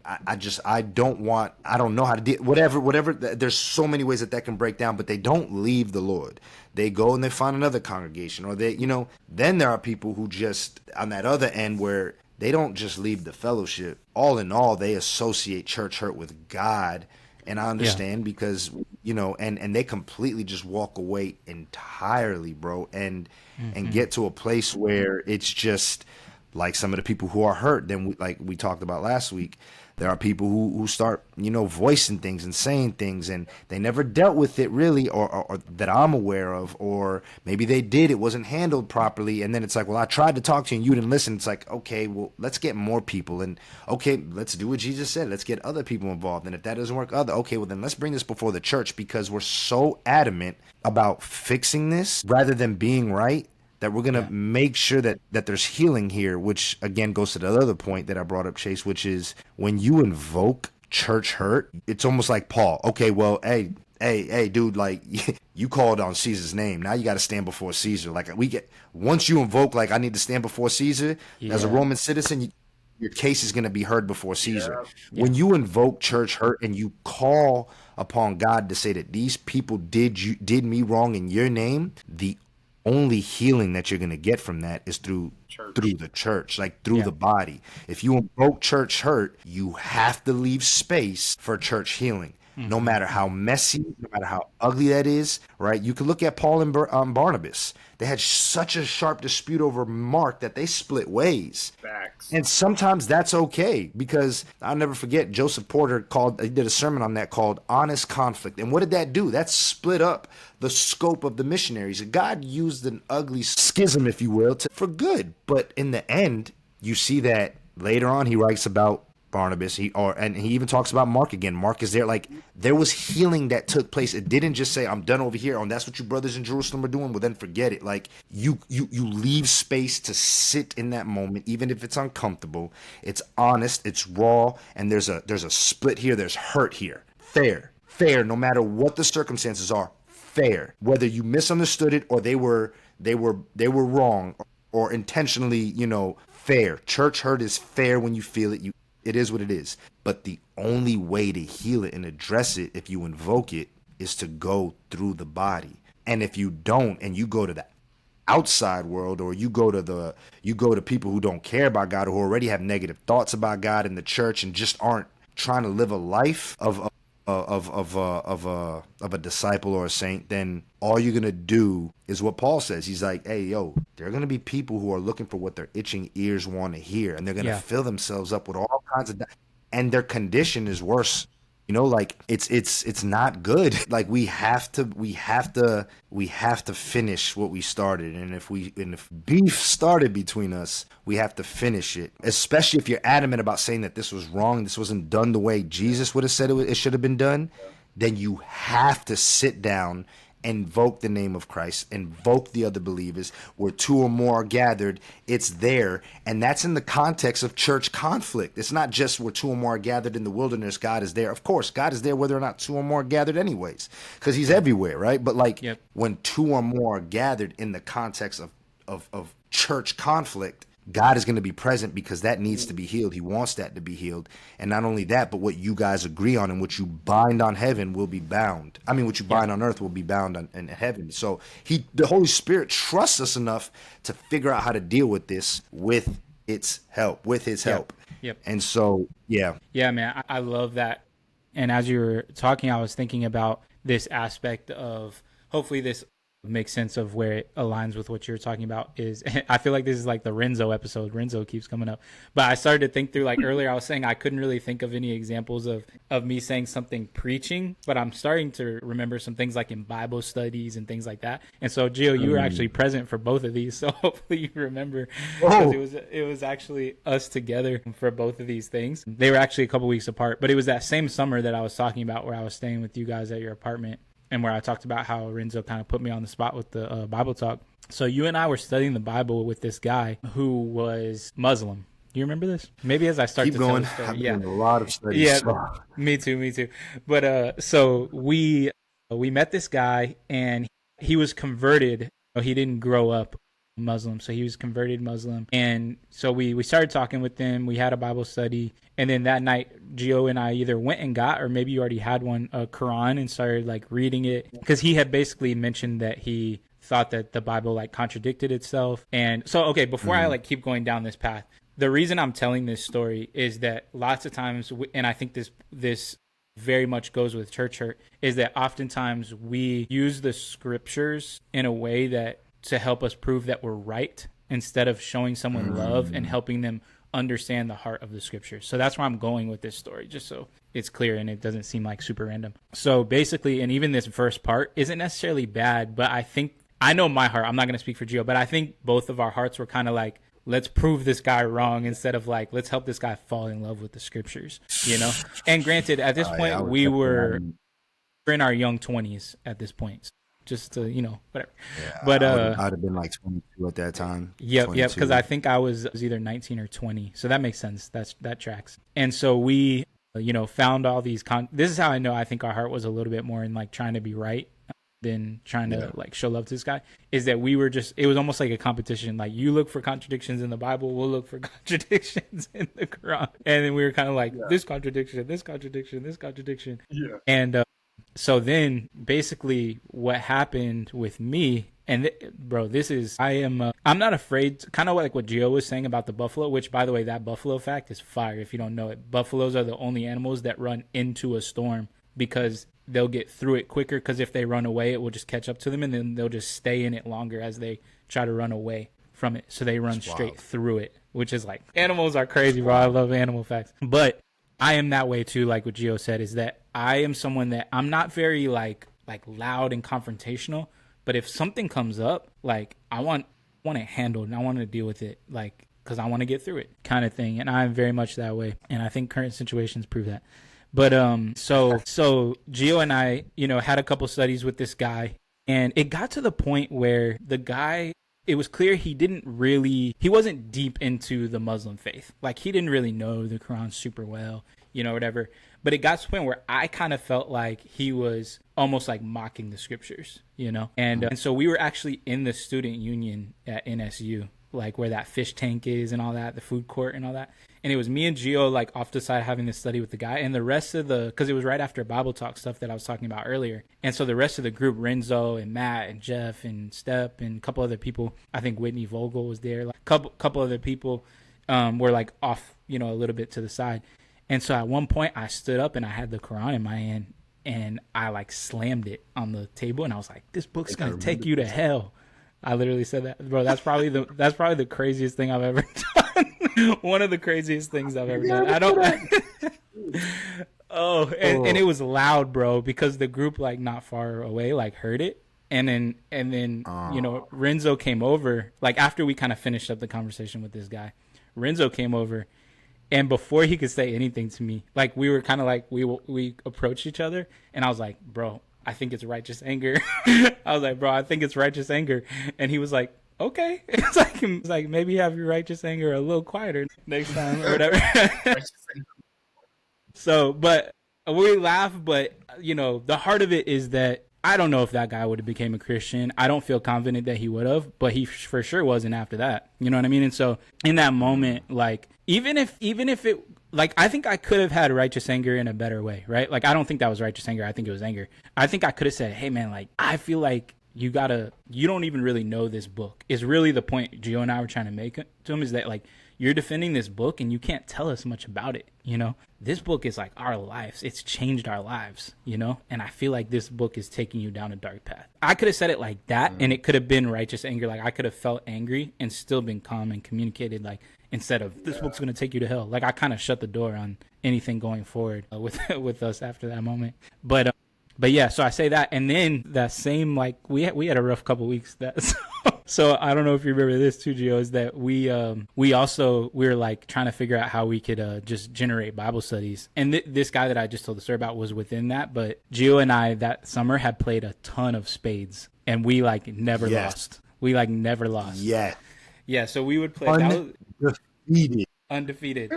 S4: I don't know how to deal, whatever. There's so many ways that can break down, but they don't leave the Lord. They go and they find another congregation, or then there are people who just on that other end, where they don't just leave the fellowship. All in all, they associate church hurt with God. And I understand, because, and they completely just walk away entirely, bro, and get to a place where it's just like some of the people who are hurt. Then like we talked about last week, there are people who start, voicing things and saying things, and they never dealt with it really, or that I'm aware of, or maybe they did, it wasn't handled properly. And then it's like, well, I tried to talk to you and you didn't listen. It's like, okay, well, let's get more people, and okay, let's do what Jesus said. Let's get other people involved. And if that doesn't work, okay, well, then let's bring this before the church, because we're so adamant about fixing this rather than being right, that we're going to make sure that there's healing here, which again goes to the other point that I brought up, Chase, which is when you invoke church hurt, it's almost like Paul. Okay, well, hey, dude, like, you called on Caesar's name. Now you got to stand before Caesar. Like, once you invoke, like, I need to stand before Caesar as a Roman citizen, your case is going to be heard before Caesar.
S3: Yeah.
S4: When you invoke church hurt and you call upon God to say that these people did me wrong in your name, the only healing that you're going to get from that is through the church, like through the body. If you invoke church hurt, you have to leave space for church healing. No matter how messy, no matter how ugly that is, right? You can look at Paul and Barnabas. They had such a sharp dispute over Mark that they split ways.
S3: Facts.
S4: And sometimes that's okay, because I'll never forget, Joseph Porter he did a sermon on that called Honest Conflict. And what did that do? That split up the scope of the missionaries. God used an ugly schism, if you will, for good. But in the end, you see that later on he writes about Barnabas, and he even talks about Mark again. Mark is there. Like, there was healing that took place. It didn't just say, I'm done over here, and that's what you brothers in Jerusalem are doing, well, then forget it. Like, you leave space to sit in that moment, even if it's uncomfortable. It's honest, it's raw, and there's a split here, there's hurt here. Fair, no matter what the circumstances are, fair. Whether you misunderstood it or they were wrong, or intentionally, fair. Church hurt is fair when you feel it. It is what it is. But the only way to heal it and address it, if you invoke it, is to go through the body. And if you don't, and you go to the outside world, or you go to people who don't care about God, who already have negative thoughts about God in the church, and just aren't trying to live a life of a disciple or a saint, then all you're gonna do is what Paul says. He's like, hey, yo, there are gonna be people who are looking for what their itching ears want to hear, and they're gonna fill themselves up with all kinds of, and their condition is worse. Like, it's not good. Like, we have to finish what we started. And if beef started between us, we have to finish it. Especially if you're adamant about saying that this was wrong, this wasn't done the way Jesus would have said it should have been done, then you have to sit down, invoke the name of Christ, invoke the other believers. Where two or more are gathered, it's there. And that's in the context of church conflict. It's not just where two or more are gathered in the wilderness, God is there. Of course, God is there whether or not two or more are gathered anyways, because he's everywhere, right? But when two or more are gathered in the context of church conflict, God is going to be present because that needs to be healed. He wants that to be healed. And not only that, but what you guys agree on and what you bind on heaven will be bound. I mean, what you bind on earth will be bound in heaven. So the Holy Spirit trusts us enough to figure out how to deal with this with its help, with his help.
S2: Yep.
S4: And so, yeah.
S2: Yeah, man, I love that. And as you were talking, I was thinking about this aspect of, hopefully this makes sense of where it aligns with what you're talking about. Is I feel like this is like the Renzo episode. Renzo keeps coming up. But I started to think through, like earlier I was saying I couldn't really think of any examples of me saying something preaching, but I'm starting to remember some things like in Bible studies and things like that. And so, Gio, you were actually present for both of these, so hopefully you remember, because it was actually us together for both of these things. They were actually a couple weeks apart, but it was that same summer that I was talking about where I was staying with you guys at your apartment, and where I talked about how Renzo kind of put me on the spot with the Bible talk. So you and I were studying the Bible with this guy who was Muslim. Do you remember this? Maybe as I start to tell the story.
S4: I've done a lot of studies.
S2: Yeah, me too. But so we met this guy, and he was converted. He didn't grow up Muslim, so he was converted Muslim. And so we started talking with him. We had a Bible study, and then that night Gio and I either went and got, or maybe you already had one, a Quran, and started like reading it, because he had basically mentioned that he thought that the Bible like contradicted itself. And so, okay, before I like keep going down this path, the reason I'm telling this story is that lots of times, and I think this very much goes with church hurt, is that oftentimes we use the scriptures in a way that to help us prove that we're right, instead of showing someone love and helping them understand the heart of the scriptures. So that's where I'm going with this story, just so it's clear and it doesn't seem like super random. So basically, and even this first part isn't necessarily bad, but I know my heart, I'm not going to speak for Gio, but I think both of our hearts were kind of like, let's prove this guy wrong, instead of like, let's help this guy fall in love with the scriptures, you know? And granted, at this point, we were in our young 20s at this point. Just to, whatever. Yeah, but
S4: I'd have been like 22 at that time.
S2: Yep, because I think I was either 19 or 20. So that makes sense. That tracks. And so we, found all these this is how I know I think our heart was a little bit more in like trying to be right than trying to like show love to this guy, is that we were it was almost like a competition. Like, you look for contradictions in the Bible, we'll look for contradictions in the Quran. And then we were kind of like, this contradiction, this contradiction, this contradiction. Yeah. And so then basically what happened with me, and bro, I'm not afraid, kind of like what Gio was saying about the buffalo, which, by the way, that buffalo fact is fire if you don't know it. Buffaloes are the only animals that run into a storm, because they'll get through it quicker, because if they run away, it will just catch up to them, and then they'll just stay in it longer as they try to run away from it. So they run straight through it, which is like, animals are crazy, bro. I love animal facts. But I am that way too, like what Gio said, is that I am someone that I'm not very like loud and confrontational, but if something comes up, like I want it handled and I want to deal with it, like, because I want to get through it, kind of thing. And I'm very much that way, and I think current situations prove that. But so Gio and I, had a couple studies with this guy, and it got to the point where the guy, it was clear he wasn't deep into the Muslim faith. Like, he didn't really know the Quran super well, whatever. But it got to the point where I kind of felt like he was almost like mocking the scriptures, And so we were actually in the student union at NSU, like where that fish tank is and all that, the food court and all that. And it was me and Gio, like, off the side having this study with the guy, and the rest of because it was right after Bible talk stuff that I was talking about earlier. And so the rest of the group, Renzo and Matt and Jeff and Step and a couple other people, I think Whitney Vogel was there, like couple other people were like off, a little bit to the side. And so at one point I stood up and I had the Quran in my hand, and I like slammed it on the table, and I was like, this book's going to take you to hell. I literally said that, bro. That's probably the craziest thing I've ever done. One of the craziest things I've ever done. I don't. And it was loud, bro, because the group, like, not far away, like, heard it, and then Renzo came over, like, after we kind of finished up the conversation with this guy. Renzo came over, and before he could say anything to me, like, we were kind of like, we approached each other, and I was like, bro, I think it's righteous anger. I was like, bro, I think it's righteous anger. And he was like, okay. It's like maybe have your righteous anger a little quieter next time or whatever. So, but we laugh, but the heart of it is that I don't know if that guy would have became a Christian. I don't feel confident that he would have, but he for sure wasn't after that. You know what I mean? And so in that moment, like, even if it, like, I think I could have had righteous anger in a better way, right? Like, I don't think that was righteous anger. I think it was anger. I think I could have said, hey man, like, I feel like you don't even really know this book, is really the point Gio and I were trying to make to him, is that, like, you're defending this book and you can't tell us much about it. You know, this book is like our lives. It's changed our lives, you know, and I feel like this book is taking you down a dark path. I could have said it like that, and it could have been righteous anger. Like, I could have felt angry and still been calm and communicated, like, instead of this book's going to take you to hell. Like, I kind of shut the door on anything going forward with us after that moment. But yeah, so I say that, and then that same, like, we had a rough couple weeks. So I don't know if you remember this too, Gio, is that we were like trying to figure out how we could just generate Bible studies. And this guy that I just told the story about was within that. But Gio and I that summer had played a ton of spades, and we like never lost. We like never lost. Yeah. So we would play undefeated.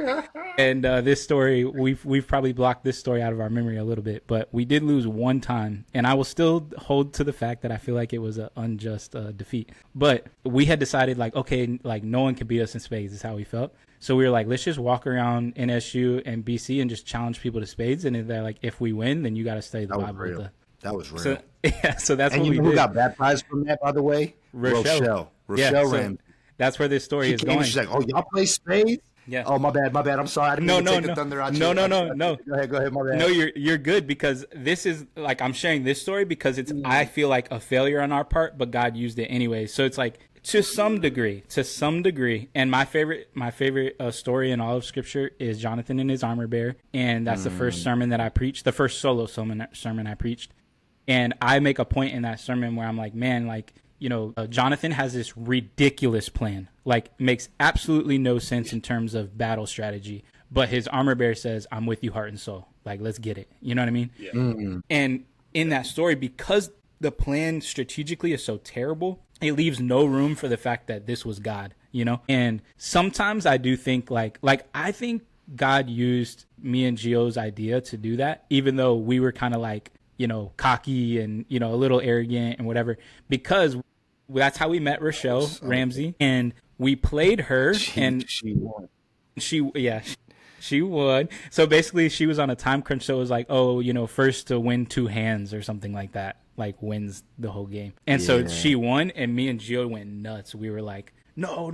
S2: And this story, we've probably blocked this story out of our memory a little bit, but we did lose one time, and I will still hold to the fact that I feel like it was an unjust defeat. But we had decided, like, okay, like, no one can beat us in spades is how we felt. So we were like, let's just walk around NSU and BC and just challenge people to spades, and they're like, if we win, then you got to study the Bible.
S4: That was real.
S2: So, yeah, so that's
S4: and
S2: what we did.
S4: Who got baptized from that, by the way? Rochelle Ramsey.
S2: That's where this story is going.
S4: She's like, oh, y'all play spades?
S2: Yeah.
S4: Oh, my bad. I'm sorry. I didn't mean to take the thunder out.
S2: No.
S4: Go ahead, my bad.
S2: No, you're good, because this is, like, I'm sharing this story because it's, I feel like, a failure on our part, but God used it anyway. So it's like, to some degree, and my favorite story in all of Scripture is Jonathan and his armor bearer, and that's the first sermon that I preached, the first solo sermon I preached. And I make a point in that sermon where I'm like, man, like, you know, Jonathan has this ridiculous plan, like, makes absolutely no sense in terms of battle strategy. But his armor bearer says, I'm with you, heart and soul. Like, let's get it. You know what I mean? Yeah. Mm-hmm. And in that story, because the plan strategically is so terrible, it leaves no room for the fact that this was God, you know? And sometimes I do think, like I think God used me and Gio's idea to do that, even though we were kind of like, you know, cocky and, you know, a little arrogant and whatever, because that's how we met Rochelle Ramsey, and we played her, and she won. She won. So basically, she was on a time crunch. So it was like, oh, you know, first to win 2 hands or something like that, like, wins the whole game. And so she won, and me and Gio went nuts. We were like, no,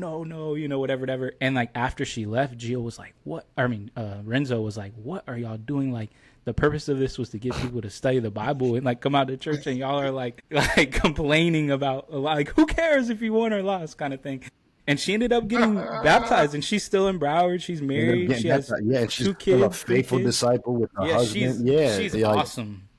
S2: you know, whatever. And like, after she left, Gio was like, what? I mean, Renzo was like, what are y'all doing? Like, the purpose of this was to get people to study the Bible and, like, come out to church, and y'all are like complaining about, like, who cares if you won or lost, kind of thing. And she ended up getting baptized, and she's still in Broward. She's married. She has 2 kids.
S4: A faithful disciple with her husband.
S2: She's awesome.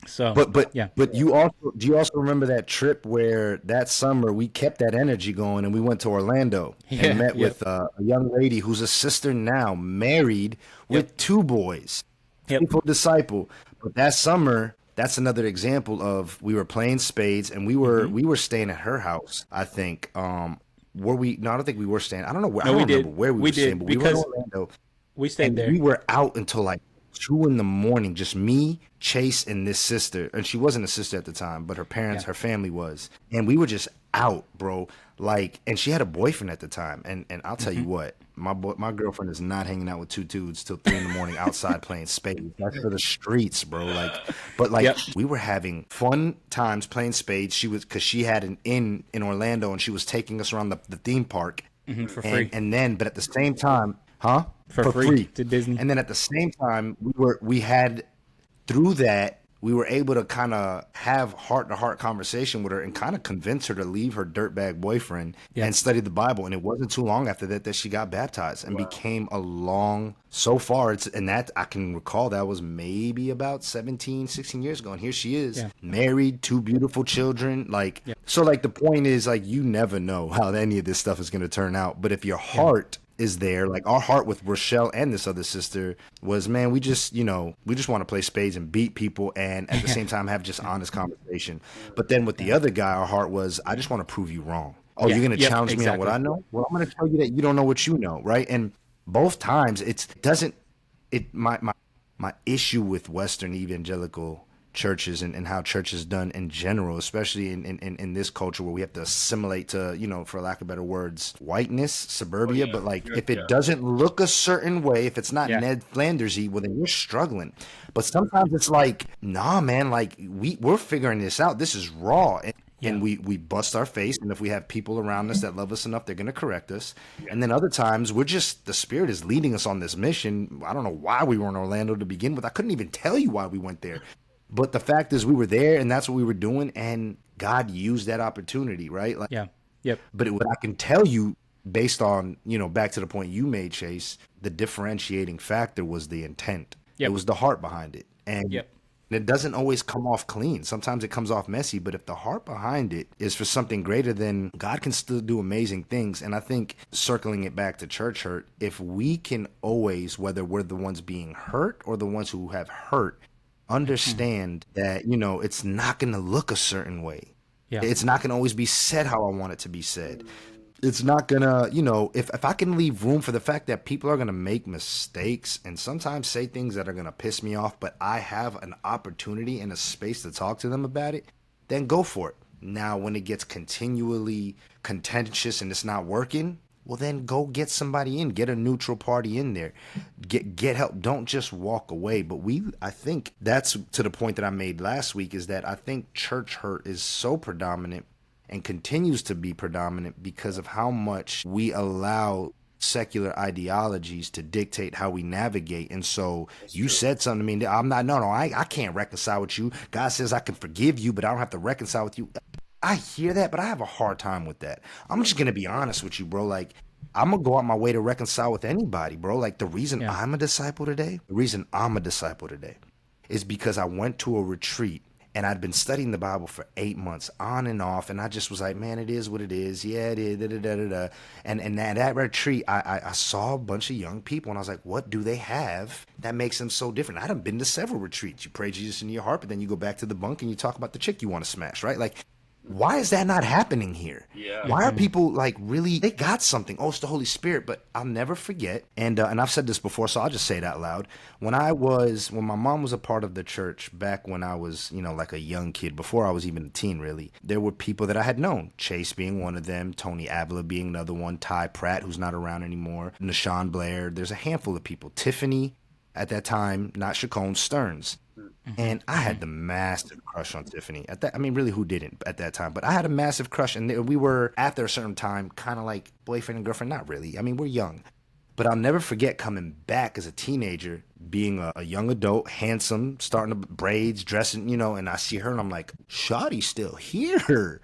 S2: So,
S4: but do you also remember that trip where that summer we kept that energy going, and we went to Orlando and met with a young lady who's a sister now, married with 2 boys. Faithful disciple. But that summer, that's another example of, we were playing spades, and we were staying at her house, I think. Were we? No, I don't think we were staying. I don't know where. I don't remember where we were staying, but we were in Orlando.
S2: We stayed there.
S4: We were out until like 2 a.m, just me, Chase, and this sister. And she wasn't a sister at the time, but her parents, her family was. And we were just out, bro. Like, and she had a boyfriend at the time. And I'll tell you what, my girlfriend is not hanging out with 2 dudes till 3 a.m. outside playing spades. That's for the streets, bro. Like, but like, we were having fun times playing spades. Because she had an inn in Orlando, and she was taking us around the theme park
S2: for free.
S4: And then, but at the same time,
S2: for free to Disney.
S4: And then at the same time, we were able to kind of have heart-to-heart conversation with her and kind of convince her to leave her dirtbag boyfriend and study the Bible. And it wasn't too long after that she got baptized and became so far, and that I can recall, that was maybe about 17, 16 years ago. And here she is, married, 2 beautiful children. Like, so like, the point is, like, you never know how any of this stuff is going to turn out. But if your heart is there, like our heart with Rochelle and this other sister was, man, we just want to play spades and beat people, and at the same time have just honest conversation. But then with the other guy, our heart was, I just want to prove you wrong. Oh, you're going to challenge me on what I know? Well, I'm going to tell you that you don't know what you know, right? And both times my issue with Western evangelical churches and how church is done in general, especially in this culture where we have to assimilate to, for lack of better words, whiteness, suburbia. But like, if it doesn't look a certain way, if it's not Ned Flandersy, well, then you're struggling. But sometimes it's like, nah, man, like we're figuring this out. This is raw. And we bust our face, and if we have people around us that love us enough, they're going to correct us. And then other times, the Spirit is leading us on this mission. I don't know why we were in Orlando to begin with. I couldn't even tell you why we went there. But the fact is we were there, and that's what we were doing, and God used that opportunity, right? Like, But what I can tell you, based on, back to the point you made, Chase, the differentiating factor was the intent. It was the heart behind it. And it doesn't always come off clean. Sometimes it comes off messy, but if the heart behind it is for something greater, then God can still do amazing things. And I think, circling it back to church hurt, if we can always, whether we're the ones being hurt or the ones who have hurt, understand that, it's not going to look a certain way. It's not going to always be said how I want it to be said. It's not gonna, if I can leave room for the fact that people are gonna make mistakes and sometimes say things that are gonna piss me off, but I have an opportunity and a space to talk to them about it, then go for it. Now, when it gets continually contentious and it's not working, well, then go get somebody in, get a neutral party in there, get help. Don't just walk away. But I think that's to the point that I made last week, is that I think church hurt is so predominant and continues to be predominant because of how much we allow secular ideologies to dictate how we navigate. And so you said something to me, I can't reconcile with you. God says I can forgive you, but I don't have to reconcile with you. I hear that, but I have a hard time with that. I'm just going to be honest with you, bro. Like, I'm going to go out my way to reconcile with anybody, bro. Like, the reason I'm a disciple today is because I went to a retreat. And I'd been studying the Bible for 8 months on and off. And I just was like, man, it is what it is. Yeah, it is. Da, da, da, da, da. And at that retreat, I saw a bunch of young people. And I was like, what do they have that makes them so different? I done been to several retreats. You pray Jesus in your heart, but then you go back to the bunk and you talk about the chick you want to smash, right? Like, why is that not happening here? Why are people like really, they got something. Oh, it's the Holy Spirit. But I'll never forget. And I've said this before, so I'll just say it out loud. When my mom was a part of the church back when I was, like a young kid, before I was even a teen, really, there were people that I had known, Chase being one of them, Tony Avila being another one, Ty Pratt, who's not around anymore, Nashawn Blair. There's a handful of people. Tiffany, at that time, not Chacon, Stearns. And I had the massive crush on Tiffany. Really, who didn't at that time? But I had a massive crush, and we were, after a certain time, kind of like boyfriend and girlfriend. Not really. We're young. But I'll never forget coming back as a teenager, being a young adult, handsome, starting to braids, dressing, and I see her, and I'm like, Shawty's still here.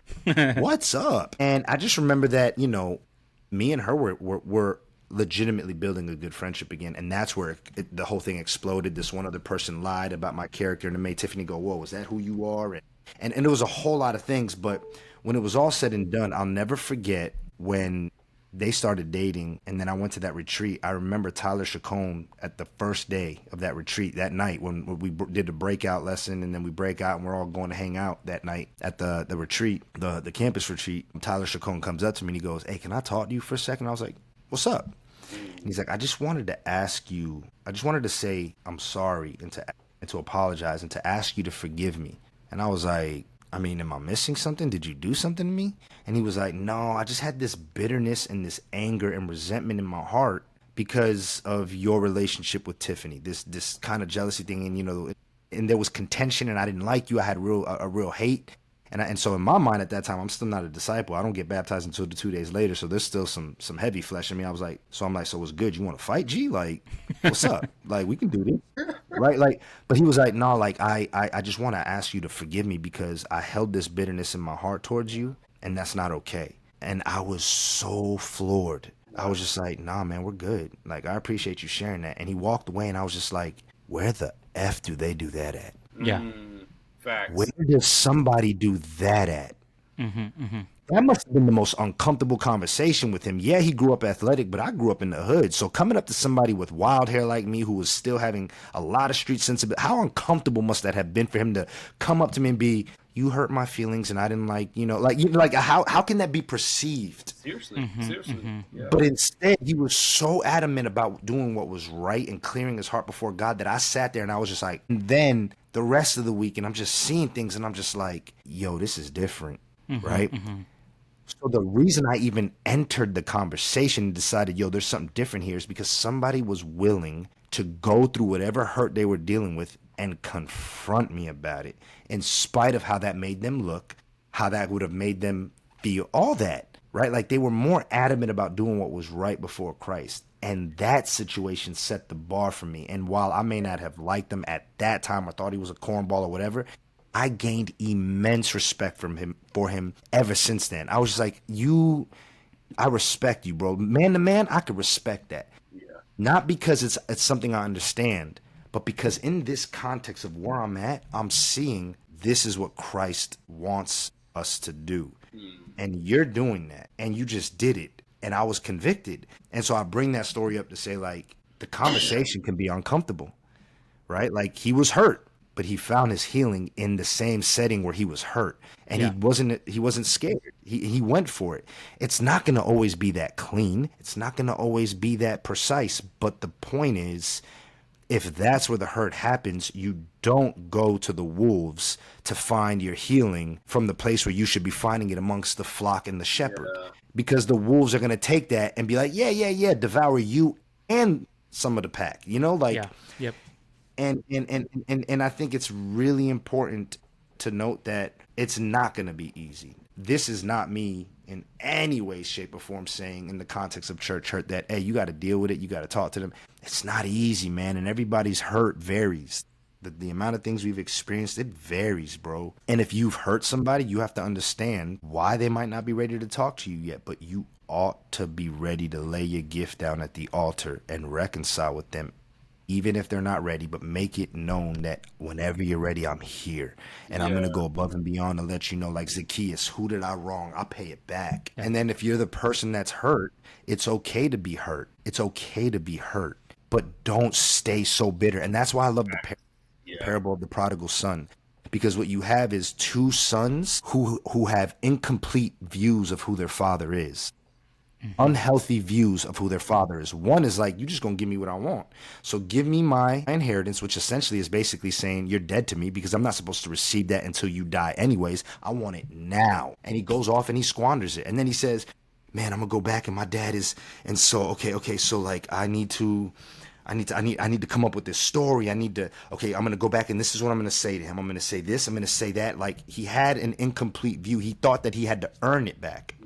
S4: What's up? And I just remember that, me and her were legitimately building a good friendship again, and that's where the whole thing exploded. This one other person lied about my character, and it made Tiffany go, whoa, is that who you are? And it was a whole lot of things. But when it was all said and done, I'll never forget when they started dating, and then I went to that retreat. I remember Tyler Chacon at the first day of that retreat, that night when we did the breakout lesson, and then we break out and we're all going to hang out that night at the retreat, the campus retreat. Tyler Chacon comes up to me and he goes, hey, can I talk to you for a second? I was like, what's up? And he's like, I just wanted to say I'm sorry and to apologize and to ask you to forgive me. And I was like, am I missing something? Did you do something to me? And he was like, no, I just had this bitterness and this anger and resentment in my heart because of your relationship with Tiffany, this kind of jealousy thing. And there was contention, and I didn't like you. I had a real hate. And so in my mind at that time, I'm still not a disciple. I don't get baptized until 2 days later. So there's still some heavy flesh in me. I'm like, so what's good? You want to fight, G? Like, what's up? Like, we can do this. Right? Like, but he was like, no, like, I just want to ask you to forgive me because I held this bitterness in my heart towards you, and that's not okay. And I was so floored. I was just like, nah, man, we're good. Like, I appreciate you sharing that. And he walked away, and I was just like, where the F do they do that at?
S2: Yeah.
S3: Facts.
S4: Where does somebody do that at? That must have been the most uncomfortable conversation with him. Yeah, he grew up athletic, but I grew up in the hood. So coming up to somebody with wild hair like me who was still having a lot of street sensibility, how uncomfortable must that have been for him to come up to me and be, you hurt my feelings and I didn't like, how can that be perceived?
S3: Seriously, seriously, yeah.
S4: But instead, he was so adamant about doing what was right and clearing his heart before God that I sat there and I was just like, and then the rest of the week, and I'm just seeing things and I'm just like, yo, this is different, right? So the reason I even entered the conversation and decided, yo, there's something different here is because somebody was willing to go through whatever hurt they were dealing with and confront me about it, in spite of how that made them look, how that would have made them feel, all that, right? Like they were more adamant about doing what was right before Christ. And that situation set the bar for me. And while I may not have liked him at that time or thought he was a cornball or whatever, I gained immense respect from him for him ever since then. I was just like, I respect you, bro. Man to man, I could respect that.
S3: Yeah.
S4: Not because it's something I understand, but because in this context of where I'm at, I'm seeing this is what Christ wants us to do. And you're doing that. And you just did it. And I was convicted. And so I bring that story up to say, like, the conversation can be uncomfortable, right? Like, he was hurt, but he found his healing in the same setting where he was hurt. And he wasn't scared. He went for it. It's not going to always be that clean. It's not going to always be that precise. But the point is, if that's where the hurt happens, you don't go to the wolves to find your healing from the place where you should be finding it amongst the flock and the shepherd. Yeah. Because the wolves are going to take that and be like, yeah, devour you and some of the pack, you know, like,
S2: yep.
S4: And I think it's really important to note that it's not going to be easy. This is not me in any way, shape, or form saying in the context of church hurt that, hey, you got to deal with it. You got to talk to them. It's not easy, man. And everybody's hurt varies. The amount of things we've experienced, it varies, bro. And if you've hurt somebody, you have to understand why they might not be ready to talk to you yet. But you ought to be ready to lay your gift down at the altar and reconcile with them, even if they're not ready, but make it known that whenever you're ready, I'm here. And I'm going to go above and beyond to let you know, like Zacchaeus, who did I wrong? I'll pay it back. Yeah. And then if you're the person that's hurt, it's okay to be hurt. It's okay to be hurt, but don't stay so bitter. And that's why I love the parable of the prodigal son, because what you have is two sons who have incomplete views of who their father is. Unhealthy views of who their father is. One is like, you're just going to give me what I want. So give me my inheritance, which essentially is basically saying you're dead to me because I'm not supposed to receive that until you die anyways. I want it now. And he goes off and he squanders it. And then he says, man, I'm going to go back and my dad is, and so, okay. So like, I need to come up with this story. I'm going to go back and this is what I'm going to say to him. I'm going to say this. I'm going to say that. Like, he had an incomplete view. He thought that he had to earn it back.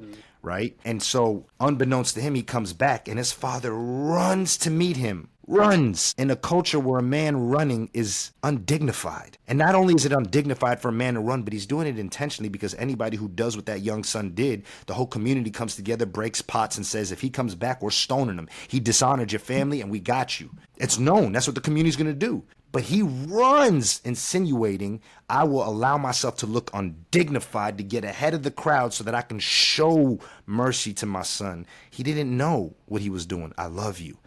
S4: Right? And so unbeknownst to him, he comes back and his father runs to meet him. Runs in a culture where a man running is undignified. And not only is it undignified for a man to run, but he's doing it intentionally because anybody who does what that young son did, the whole community comes together, breaks pots and says, if he comes back, we're stoning him. He dishonored your family and we got you. It's known. That's what the community's going to do. But he runs, insinuating, I will allow myself to look undignified to get ahead of the crowd so that I can show mercy to my son. He didn't know what he was doing. I love you.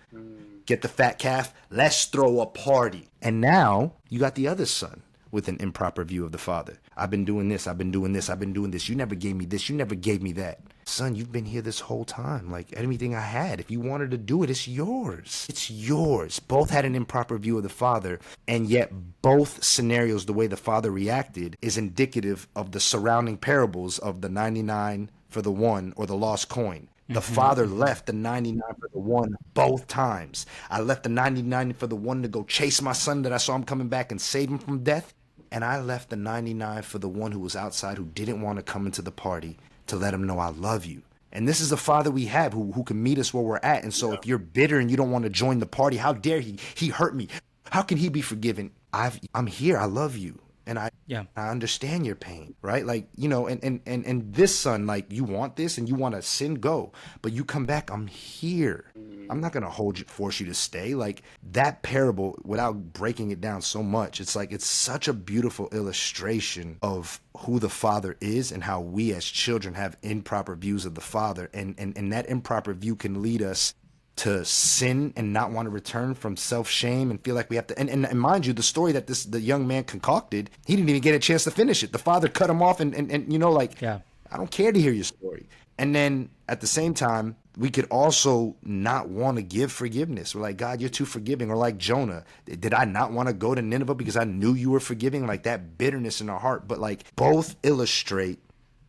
S4: Get the fat calf. Let's throw a party. And now you got the other son with an improper view of the father. I've been doing this. I've been doing this. I've been doing this. You never gave me this. You never gave me that. Son, you've been here this whole time. Like, anything I had, if you wanted to do it, it's yours. It's yours. Both had an improper view of the father, and yet both scenarios, the way the father reacted, is indicative of the surrounding parables of the 99 for the one or the lost coin. The father left the 99 for the one both times. I left the 99 for the one to go chase my son that I saw him coming back and save him from death. And I left the 99 for the one who was outside who didn't want to come into the party to let him know I love you. And this is the father we have who can meet us where we're at. And so if you're bitter and you don't want to join the party, how dare he? He hurt me. How can he be forgiven? I'm here. I love you. And I understand your pain, right? Like, you know, and this son, like, you want this and you want to sin, go. But you come back, I'm here. I'm not going to force you to stay. Like, that parable, without breaking it down so much, it's like, it's such a beautiful illustration of who the father is and how we as children have improper views of the father. And that improper view can lead us to sin and not want to return from self-shame and feel like we have to. And mind you, the story that the young man concocted, he didn't even get a chance to finish it. The father cut him off and you know, like, I don't care to hear your story. And then at the same time, we could also not want to give forgiveness. We're like, God, you're too forgiving. Or like Jonah, did I not want to go to Nineveh because I knew you were forgiving? Like that bitterness in our heart. But like both illustrate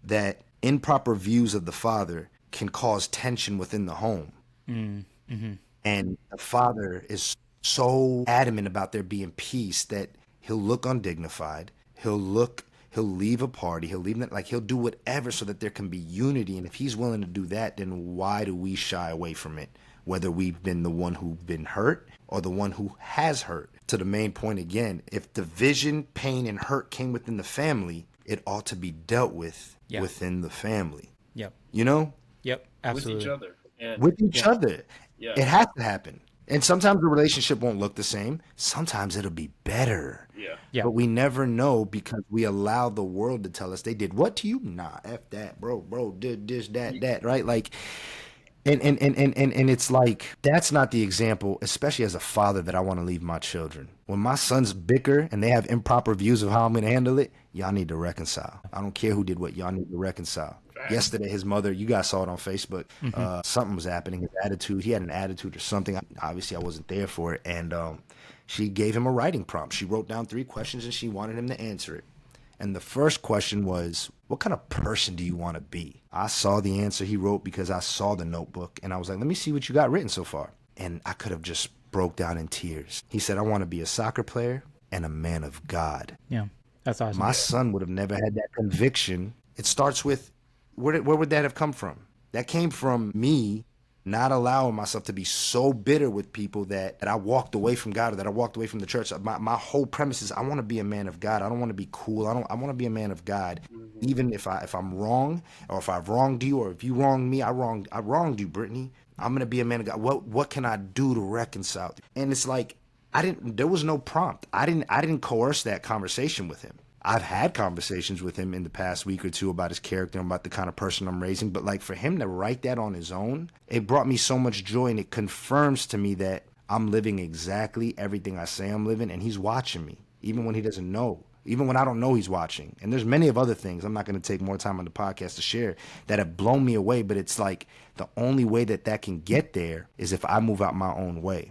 S4: that improper views of the father can cause tension within the home.
S2: Mm-hmm.
S4: And the father is so adamant about there being peace that he'll look undignified. He'll leave a party. He'll do whatever so that there can be unity. And if he's willing to do that, then why do we shy away from it? Whether we've been the one who's been hurt or the one who has hurt. To the main point again, if division, pain, and hurt came within the family, it ought to be dealt with within the family.
S2: Yep.
S4: You know?
S2: Yep. Absolutely.
S3: With each other. And
S4: With each other.
S3: Yeah.
S4: It has to happen. And sometimes the relationship won't look the same. Sometimes it'll be better.
S2: Yeah.
S4: But we never know because we allow the world to tell us they did what to you? Nah, F that, bro, did this, that, right? Like, and it's like, that's not the example, especially as a father, that I want to leave my children. When my sons bicker and they have improper views of how I'm going to handle it, y'all need to reconcile. I don't care who did what, y'all need to reconcile. Yesterday, his mother, you guys saw it on Facebook, something was happening. His attitude, he had an attitude or something. Obviously, I wasn't there for it. And she gave him a writing prompt. She wrote down 3 questions and she wanted him to answer it. And the first question was, what kind of person do you want to be? I saw the answer he wrote because I saw the notebook. And I was like, let me see what you got written so far. And I could have just broke down in tears. He said, I want to be a soccer player and a man of God.
S2: Yeah. That's awesome.
S4: My son would have never had that conviction. It starts with, where would that have come from? That came from me not allowing myself to be so bitter with people that I walked away from God or that I walked away from the church. My whole premise is I want to be a man of God. I don't want to be cool. I want to be a man of God. Even if I'm wrong, or if I've wronged you, or if you wronged me, I wronged you, Brittany. I'm gonna be a man of God. What can I do to reconcile? And it's like there was no prompt. I didn't coerce that conversation with him. I've had conversations with him in the past week or two about his character and about the kind of person I'm raising. But like for him to write that on his own, it brought me so much joy, and it confirms to me that I'm living exactly everything I say I'm living, and he's watching me, even when he doesn't know, even when I don't know he's watching. And there's many of other things, I'm not going to take more time on the podcast to share, that have blown me away. But it's like the only way that can get there is if I move out my own way.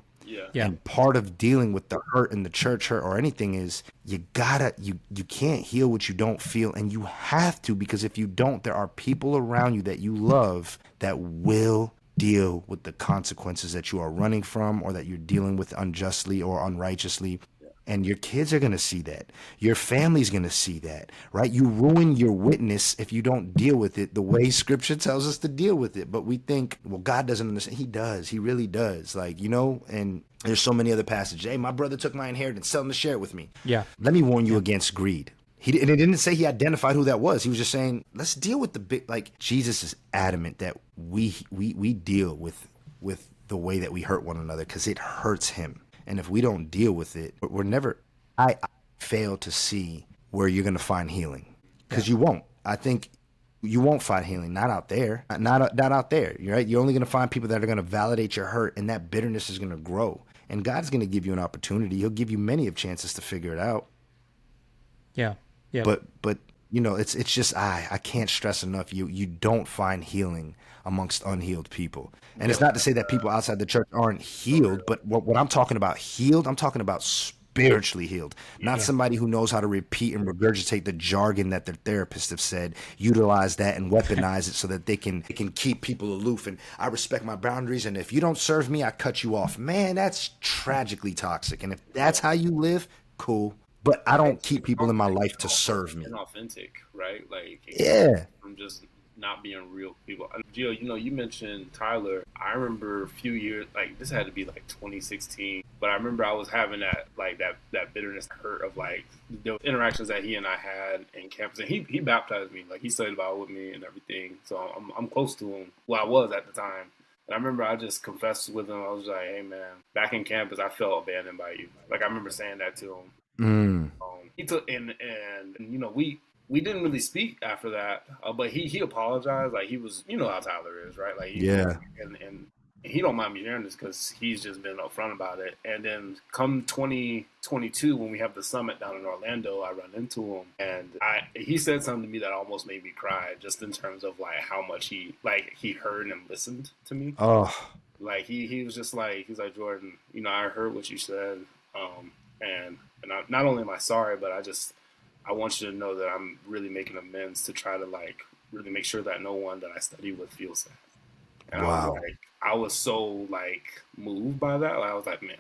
S2: Yeah.
S4: And part of dealing with the hurt in the church hurt or anything is you can't heal what you don't feel, and you have to, because if you don't, there are people around you that you love that will deal with the consequences that you are running from or that you're dealing with unjustly or unrighteously. And your kids are going to see that. Your family's going to see that, right? You ruin your witness if you don't deal with it the way scripture tells us to deal with it. But we think, well, God doesn't understand. He does. He really does. Like, and there's so many other passages. Hey, my brother took my inheritance. Tell him to share it with me. Yeah. Let me warn you against greed. And it didn't say he identified who that was. He was just saying, let's deal with the big, like, Jesus is adamant that we deal with the way that we hurt one another because it hurts him. And if we don't deal with it, I fail to see where you're going to find healing, because you won't. I think you won't find healing, not out there, not out there. You're right. You're only going to find people that are going to validate your hurt, and that bitterness is going to grow. And God's going to give you an opportunity. He'll give you many of chances to figure it out. Yeah. Yeah. But it's just I can't stress enough. You don't find healing amongst unhealed people. And it's not to say that people outside the church aren't healed, but what I'm talking about healed, I'm talking about spiritually healed, not somebody who knows how to repeat and regurgitate the jargon that their therapists have said, utilize that and weaponize it so that they can keep people aloof. And I respect my boundaries, and if you don't serve me, I cut you off. Man, that's tragically toxic. And if that's how you live, cool. But I don't keep people in my life to serve me.
S3: Inauthentic, right? Like, from just not being real people. Gio, you mentioned Tyler. I remember a few years, like this had to be like 2016, but I remember I was having that bitterness, hurt of like the interactions that he and I had in campus. And he baptized me, like he studied Bible with me and everything. So I'm close to him. Well, I was at the time. And I remember I just confessed with him. I was like, hey man, back in campus, I felt abandoned by you. Like I remember saying that to him. He took and we didn't really speak after that, but he apologized. Like he was, how Tyler is, right? Like and he don't mind me sharing this because he's just been upfront about it. And then come 2022, when we have the summit down in Orlando, I run into him, and he said something to me that almost made me cry, just in terms of like how much he heard and listened to me.
S4: Oh,
S3: Like he was just like, he's like, Jordan, you know, I heard what you said, and not only am I sorry, but I want you to know that I'm really making amends to try to like really make sure that no one that I study with feels sad. And
S4: wow.
S3: I was so like moved by that. Like, I was like, man,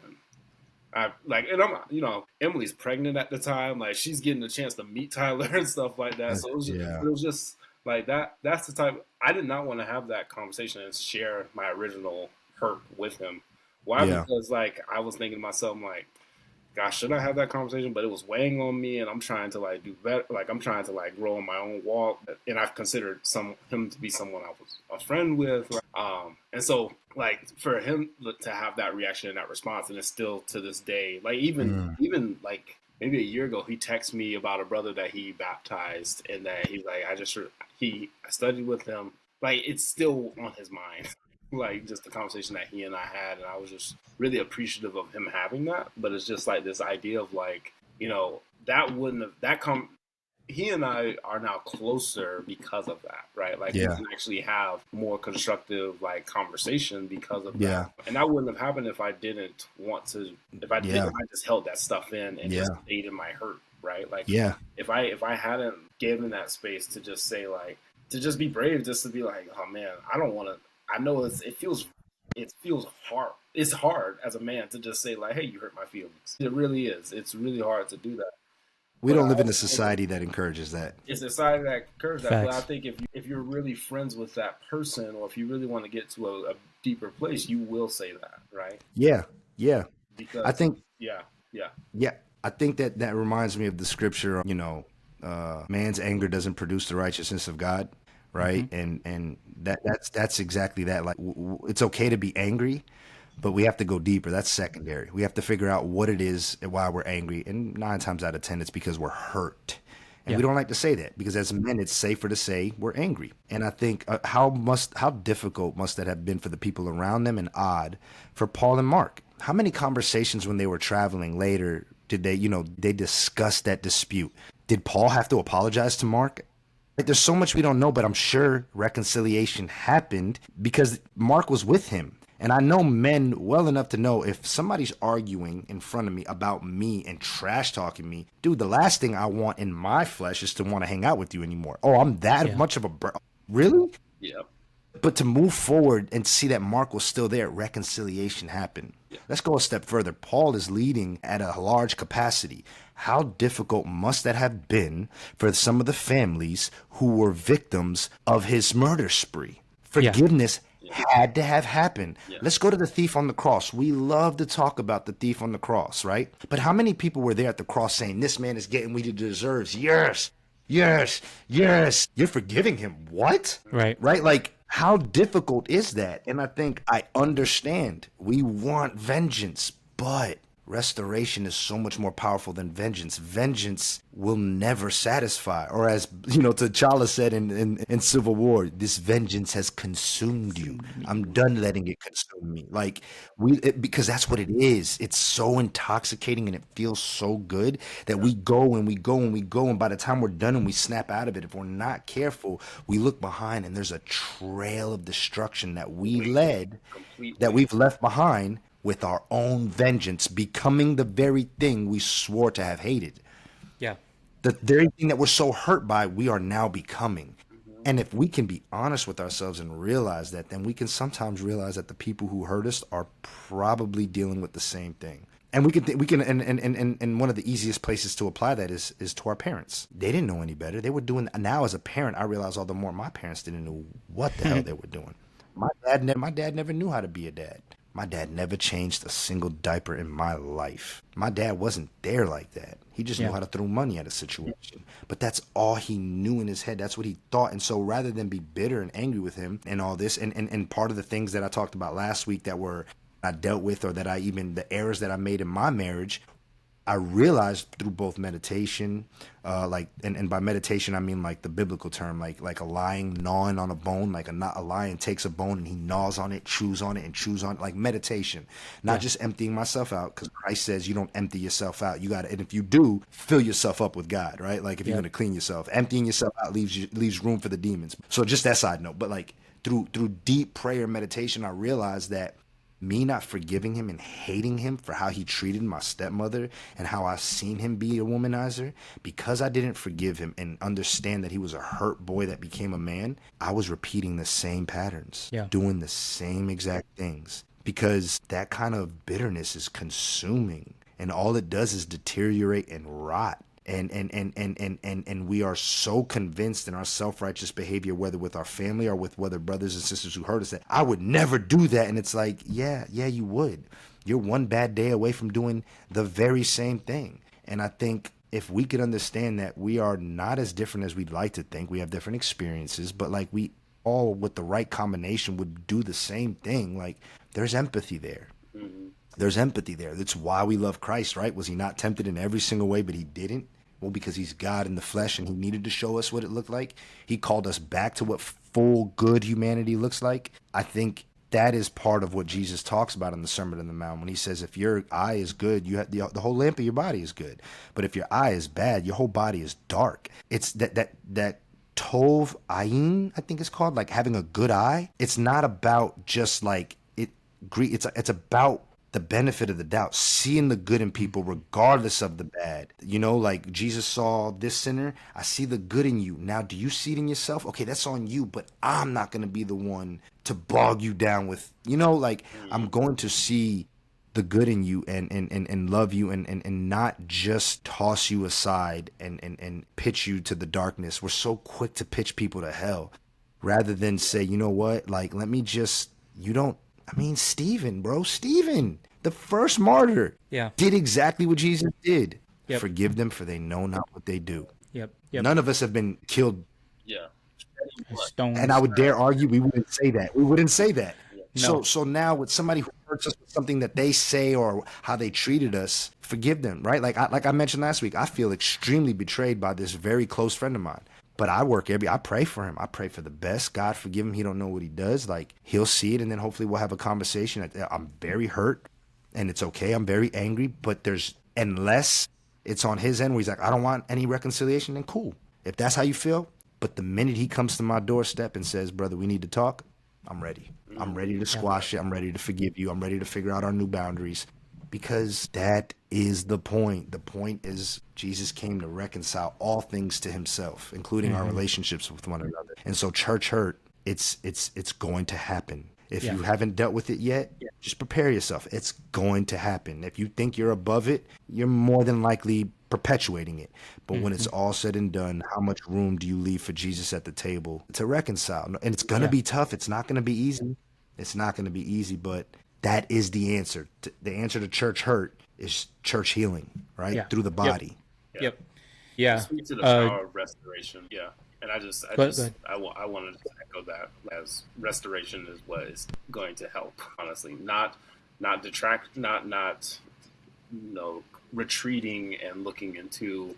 S3: and I'm, you know, Emily's pregnant at the time. Like, she's getting a chance to meet Tyler and stuff like that. So
S4: Yeah.
S3: it was just like that. That's the type. I did not want to have that conversation and share my original hurt with him. Why?
S4: Yeah.
S3: Because like I was thinking to myself, I'm like, gosh, should I have that conversation? But it was weighing on me, and I'm trying to like do better. Like, I'm trying to like grow in my own walk, and I've considered him to be someone I was a friend with. And so like for him to have that reaction and that response, and it's still to this day, like even like maybe a year ago, he texted me about a brother that he baptized, and that he's like, I studied with him. Like, it's still on his mind. Like, just the conversation that he and I had, and I was just really appreciative of him having that. But it's just like this idea of like, you know, he and I are now closer because of that, right? Like, we can actually have more constructive like conversation because of that. And that wouldn't have happened if I didn't want to. If I just held that stuff in and just stayed in my hurt, right? Like, if I hadn't given that space to just say like, to just be brave, just to be like, oh man, I don't want to. I know it feels hard. It's hard as a man to just say like, hey, you hurt my feelings. It really is. It's really hard to do that.
S4: We don't live in a society that encourages that.
S3: It's a society that encourages that.
S2: Facts.
S3: But I think if you're really friends with that person, or if you really want to get to a deeper place, you will say that, right?
S4: Yeah.
S3: Because
S4: I think.
S3: Yeah.
S4: I think that reminds me of the scripture. You know, man's anger doesn't produce the righteousness of God. Right. Mm-hmm. And that's exactly that. Like, it's okay to be angry, but we have to go deeper. That's secondary. We have to figure out what it is and why we're angry. And 9 times out of 10, it's because we're hurt. And we don't like to say that, because as men, it's safer to say we're angry. And I think how difficult must that have been for the people around them, and odd for Paul and Mark. How many conversations when they were traveling later did they discuss that dispute? Did Paul have to apologize to Mark? Like, there's so much we don't know, but I'm sure reconciliation happened because Mark was with him. And I know men well enough to know if somebody's arguing in front of me about me and trash talking me, dude, the last thing I want in my flesh is to want to hang out with you anymore. Oh, I'm that much of a really?
S3: Yeah.
S4: But to move forward and see that Mark was still there, reconciliation happened. Yeah. Let's go a step further. Paul is leading at a large capacity. How difficult must that have been for some of the families who were victims of his murder spree? Forgiveness had to have happened. Yeah. Let's go to the thief on the cross. We love to talk about the thief on the cross, right? But how many people were there at the cross saying, this man is getting what he deserves? Yes. You're forgiving him. What?
S2: Right.
S4: Like, how difficult is that? And I think I understand. We want vengeance, but restoration is so much more powerful than vengeance. Vengeance will never satisfy. Or as, T'Challa said in Civil War, this vengeance has consumed you. I'm done letting it consume me. Like, because that's what it is. It's so intoxicating and it feels so good that we go and we go and we go. And by the time we're done and we snap out of it, if we're not careful, we look behind and there's a trail of destruction that we've left behind, with our own vengeance, becoming the very thing we swore to have hated.
S2: Yeah.
S4: The very thing that we're so hurt by, we are now becoming. And if we can be honest with ourselves and realize that, then we can sometimes realize that the people who hurt us are probably dealing with the same thing. And and one of the easiest places to apply that is to our parents. They didn't know any better. They were doing, now as a parent, I realize all the more my parents didn't know what the hell they were doing. My dad never knew how to be a dad. My dad never changed a single diaper in my life. My dad wasn't there like that. He just knew how to throw money at a situation. But that's all he knew in his head. That's what he thought. And so rather than be bitter and angry with him and all this, and part of the things that I talked about last week that I dealt with, or that the errors that I made in my marriage, I realized through both meditation, and by meditation I mean like the biblical term, like a lion gnawing on a bone, like a lion takes a bone and he gnaws on it, chews on it, and chews on it, like meditation, not just emptying myself out, because Christ says you don't empty yourself out. You got to, and if you do, fill yourself up with God, right? Like if you're going to clean yourself, emptying yourself out leaves room for the demons. So just that side note, but like through deep prayer and meditation, I realized that me not forgiving him and hating him for how he treated my stepmother and how I've seen him be a womanizer, because I didn't forgive him and understand that he was a hurt boy that became a man, I was repeating the same patterns, doing the same exact things, because that kind of bitterness is consuming, and all it does is deteriorate and rot. And we are so convinced in our self-righteous behavior, whether with our family or with whether brothers and sisters who hurt us, that I would never do that. And it's like, yeah, you would. You're one bad day away from doing the very same thing. And I think if we could understand that we are not as different as we'd like to think, we have different experiences, but like we all with the right combination would do the same thing. Like there's empathy there. Mm-hmm. There's empathy there. That's why we love Christ, right? Was he not tempted in every single way, but he didn't? Well, because he's God in the flesh and he needed to show us what it looked like. He called us back to what full good humanity looks like. I think that is part of what Jesus talks about in the Sermon on the Mount when he says, if your eye is good, you have the whole lamp of your body is good. But if your eye is bad, your whole body is dark. It's that tov ayin, I think it's called, like having a good eye. It's not about just like it's about the benefit of the doubt, seeing the good in people regardless of the bad. You know, like Jesus saw this sinner, I see the good in you. Now, do you see it in yourself? Okay, that's on you, but I'm not going to be the one to bog you down with, you know, like I'm going to see the good in you and love you and not just toss you aside and pitch you to the darkness. We're so quick to pitch people to hell rather than say, you know what, like, let me just, Stephen, the first martyr, did exactly what Jesus did. Yep. Forgive them, for they know not what they do. Yep. None of us have been killed. Yeah. Stones. And I would dare argue we wouldn't say that. No. So now with somebody who hurts us with something that they say or how they treated us, forgive them, right? Like I mentioned last week, I feel extremely betrayed by this very close friend of mine. But I pray for him. I pray for the best. God forgive him. He don't know what he does. Like, he'll see it, and then hopefully we'll have a conversation. I'm very hurt, and it's okay. I'm very angry, but unless it's on his end where he's like, I don't want any reconciliation, then cool. If that's how you feel. But the minute he comes to my doorstep and says, brother, we need to talk, I'm ready. I'm ready to squash it. I'm ready to forgive you. I'm ready to figure out our new boundaries. Because that is the point. The point is Jesus came to reconcile all things to himself, including our relationships with one another. And so church hurt, it's going to happen. If you haven't dealt with it yet, just prepare yourself. It's going to happen. If you think you're above it, you're more than likely perpetuating it. But when it's all said and done, how much room do you leave for Jesus at the table to reconcile? And it's going to be tough. It's not going to be easy. But that is the answer. The answer to church hurt is church healing, right? Yeah. Through the body.
S2: Yep. Yeah.
S3: Speak to the power of restoration. Yeah. And I wanted to echo that, as restoration is what is going to help, honestly. Not detract, not retreating and looking into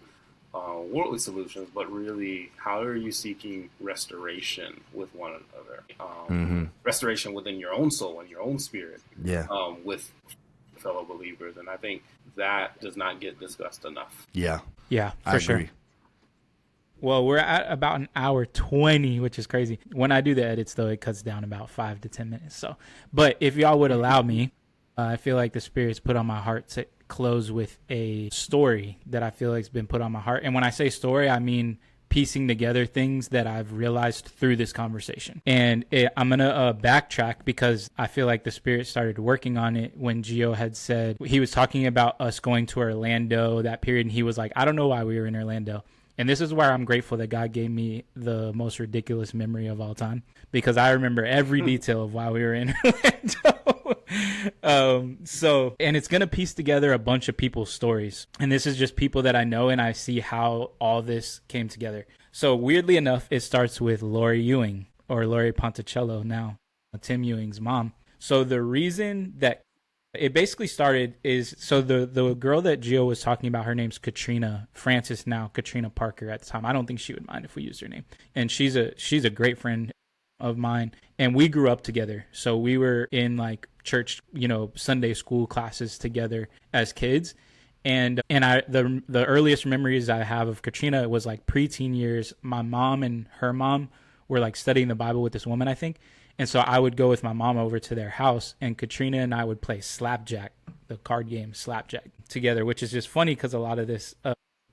S3: worldly solutions, but really, how are you seeking restoration with one another? Restoration within your own soul and your own spirit, with fellow believers. And I think that does not get discussed enough.
S2: Yeah, for sure. Well, we're at about an hour 20, which is crazy. When I do the edits, though, it cuts down about 5 to 10 minutes. So, but if y'all would allow me, I feel like the Spirit's put on my heart to close with a story that I feel like has been put on my heart. And when I say story, I mean piecing together things that I've realized through this conversation. And I'm going to backtrack because I feel like the Spirit started working on it when Gio had said, he was talking about us going to Orlando that period. And he was like, I don't know why we were in Orlando. And this is where I'm grateful that God gave me the most ridiculous memory of all time, because I remember every detail of why we were in Orlando. And it's going to piece together a bunch of people's stories. And this is just people that I know, and I see how all this came together. So weirdly enough, it starts with Lori Ewing, or Lori Ponticello now, Tim Ewing's mom. So the reason that It basically started is so the girl that Gio was talking about, her name's Katrina Francis, now Katrina Parker at the time. I don't think she would mind if we used her name. And she's a great friend of mine, and we grew up together. So we were in like church, Sunday school classes together as kids. And I the earliest memories I have of Katrina was like preteen years. My mom and her mom were like studying the Bible with this woman, I think. And so I would go with my mom over to their house, and Katrina and I would play Slapjack, the card game Slapjack, together, which is just funny because a lot of this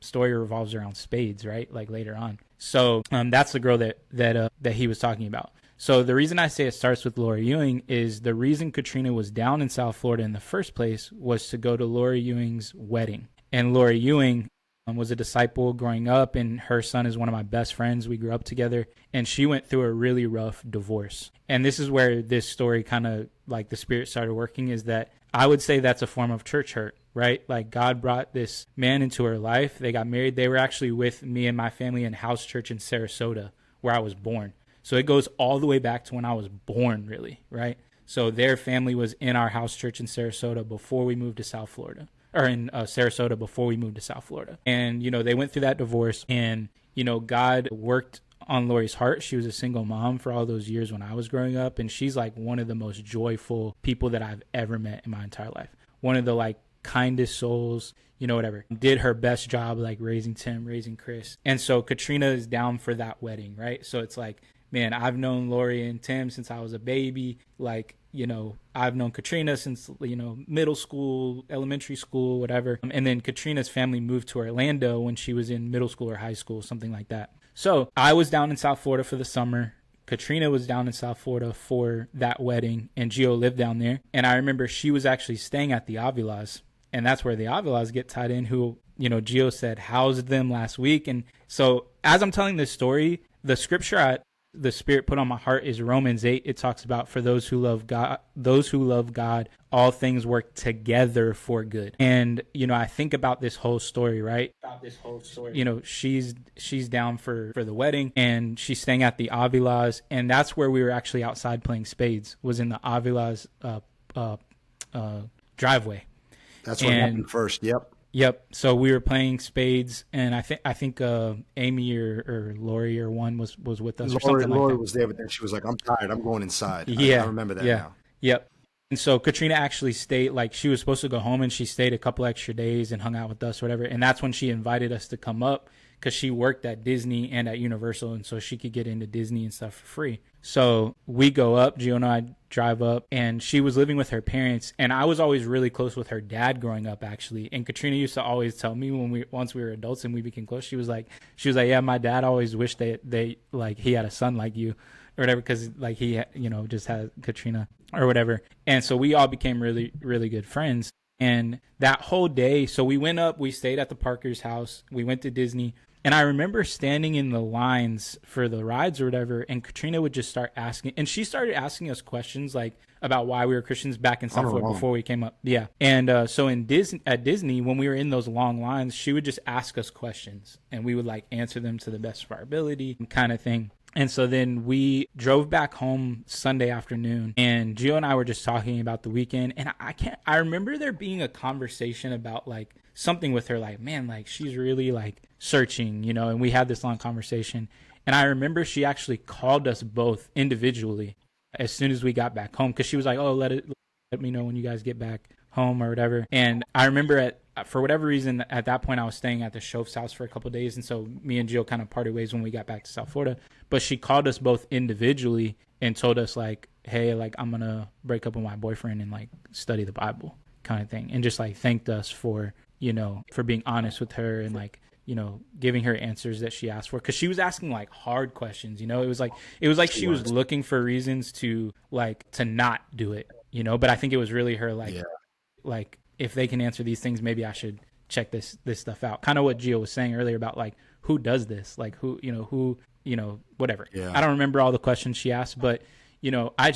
S2: story revolves around spades, right? Like later on. So that's the girl that he was talking about. So the reason I say it starts with Lori Ewing is the reason Katrina was down in South Florida in the first place was to go to Lori Ewing's wedding. And Lori Ewing was a disciple growing up, and her son is one of my best friends. We grew up together, and she went through a really rough divorce. And this is where this story kind of like the Spirit started working, is that I would say that's a form of church hurt, right? Like God brought this man into her life. They got married. They were actually with me and my family in house church in Sarasota, where I was born. So it goes all the way back to when I was born, really, right? So their family was in our house church in Sarasota before we moved to South Florida. Or in Sarasota before we moved to South Florida. And, they went through that divorce, and, God worked on Lori's heart. She was a single mom for all those years when I was growing up. And she's like one of the most joyful people that I've ever met in my entire life. One of the like kindest souls, whatever. Did her best job, like raising Tim, raising Chris. And so Katrina is down for that wedding, right? So it's like, man, I've known Lori and Tim since I was a baby. Like, I've known Katrina since, middle school, elementary school, whatever. And then Katrina's family moved to Orlando when she was in middle school or high school, something like that. So I was down in South Florida for the summer. Katrina was down in South Florida for that wedding, and Gio lived down there. And I remember she was actually staying at the Avilas, and that's where the Avilas get tied in, who, Gio said housed them last week. And so as I'm telling this story, the scripture the Spirit put on my heart is Romans 8. It talks about for those who love God, all things work together for good. And, I think about this whole story, right? She's down for the wedding, and she's staying at the Avilas. And that's where we were actually outside playing spades, was in the Avilas driveway.
S4: That's what happened first.
S2: Yep. So we were playing spades, and I think Amy or Lori or one was with us.
S4: Lori was there, but then she was like, "I'm tired. I'm going inside."
S2: Yeah,
S4: I remember that now.
S2: Yep. And so Katrina actually stayed. Like she was supposed to go home, and she stayed a couple extra days and hung out with us, or whatever. And that's when she invited us to come up, because she worked at Disney and at Universal, and so she could get into Disney and stuff for free. So we go up, Gio and I drive up, and she was living with her parents, and I was always really close with her dad growing up, actually. And Katrina used to always tell me once we were adults and we became close, she was like, yeah, my dad always wished they like he had a son like you, or whatever, because like he just had Katrina or whatever. And so we all became really, really good friends. And that whole day, so we went up, we stayed at the Parker's house, we went to Disney. And I remember standing in the lines for the rides or whatever, and Katrina would just start asking, and she started asking us questions like about why we were Christians back in South Florida before we came up. Yeah. And so at Disney, when we were in those long lines, she would just ask us questions, and we would like answer them to the best of our ability, kind of thing. And so then we drove back home Sunday afternoon, and Gio and I were just talking about the weekend. And I remember there being a conversation about like something with her, like, man, like she's really like searching, and we had this long conversation. And I remember she actually called us both individually as soon as we got back home, because she was like, oh, let me know when you guys get back home or whatever. And I remember for whatever reason, at that point, I was staying at the Shoaf's house for a couple of days. And so me and Jill kind of parted ways when we got back to South Florida. But she called us both individually and told us like, hey, like I'm going to break up with my boyfriend and like study the Bible, kind of thing. And just like thanked us for, for being honest with her and like, giving her answers that she asked for. Cause she was asking like hard questions, it was like she was looking for reasons to not do it, but I think it was really her like, if they can answer these things, maybe I should check this stuff out. Kind of what Gio was saying earlier about like, who does this? Like who, whatever. Yeah. I don't remember all the questions she asked, but I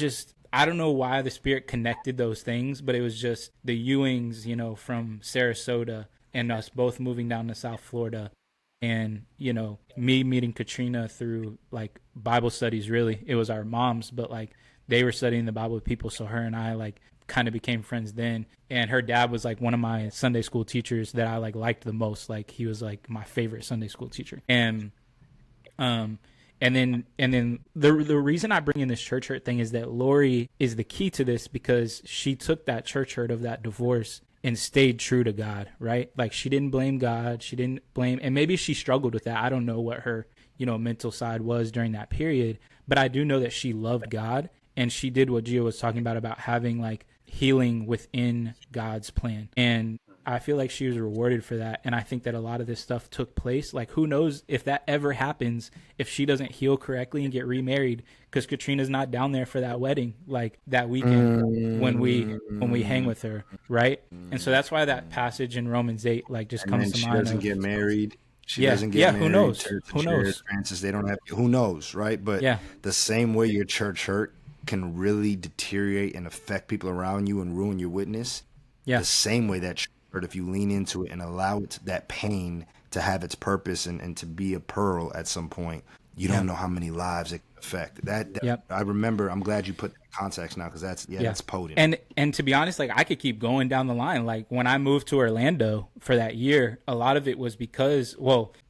S2: don't know why the Spirit connected those things, but it was just the Ewings, from Sarasota and us both moving down to South Florida, and, me meeting Katrina through like Bible studies. Really, it was our moms, but like they were studying the Bible with people. So her and I like kind of became friends then. And her dad was like one of my Sunday school teachers that I like liked the most. Like he was like my favorite Sunday school teacher. And then the reason I bring in this church hurt thing is that Lori is the key to this, because she took that church hurt of that divorce and stayed true to God, right? Like she didn't blame God. She didn't blame, and maybe she struggled with that. I don't know what her, mental side was during that period, but I do know that she loved God, and she did what Gio was talking about having like healing within God's plan. And I feel like she was rewarded for that. And I think that a lot of this stuff took place. Like, who knows if that ever happens, if she doesn't heal correctly and get remarried, because Katrina's not down there for that wedding, like that weekend when we hang with her, right? And so that's why that passage in Romans 8 like just comes to mind.
S4: She doesn't get married. She doesn't get married.
S2: Who knows?
S4: Who knows? Francis, they don't have. Who knows, right? But the same way your church hurt can really deteriorate and affect people around you and ruin your witness. Yeah. The same way that. But if you lean into it and allow it, that pain to have its purpose and to be a pearl at some point, you don't know how many lives it can affect. I remember. I'm glad you put that in context now, because that's potent.
S2: And to be honest, like I could keep going down the line. Like when I moved to Orlando for that year, a lot of it was because,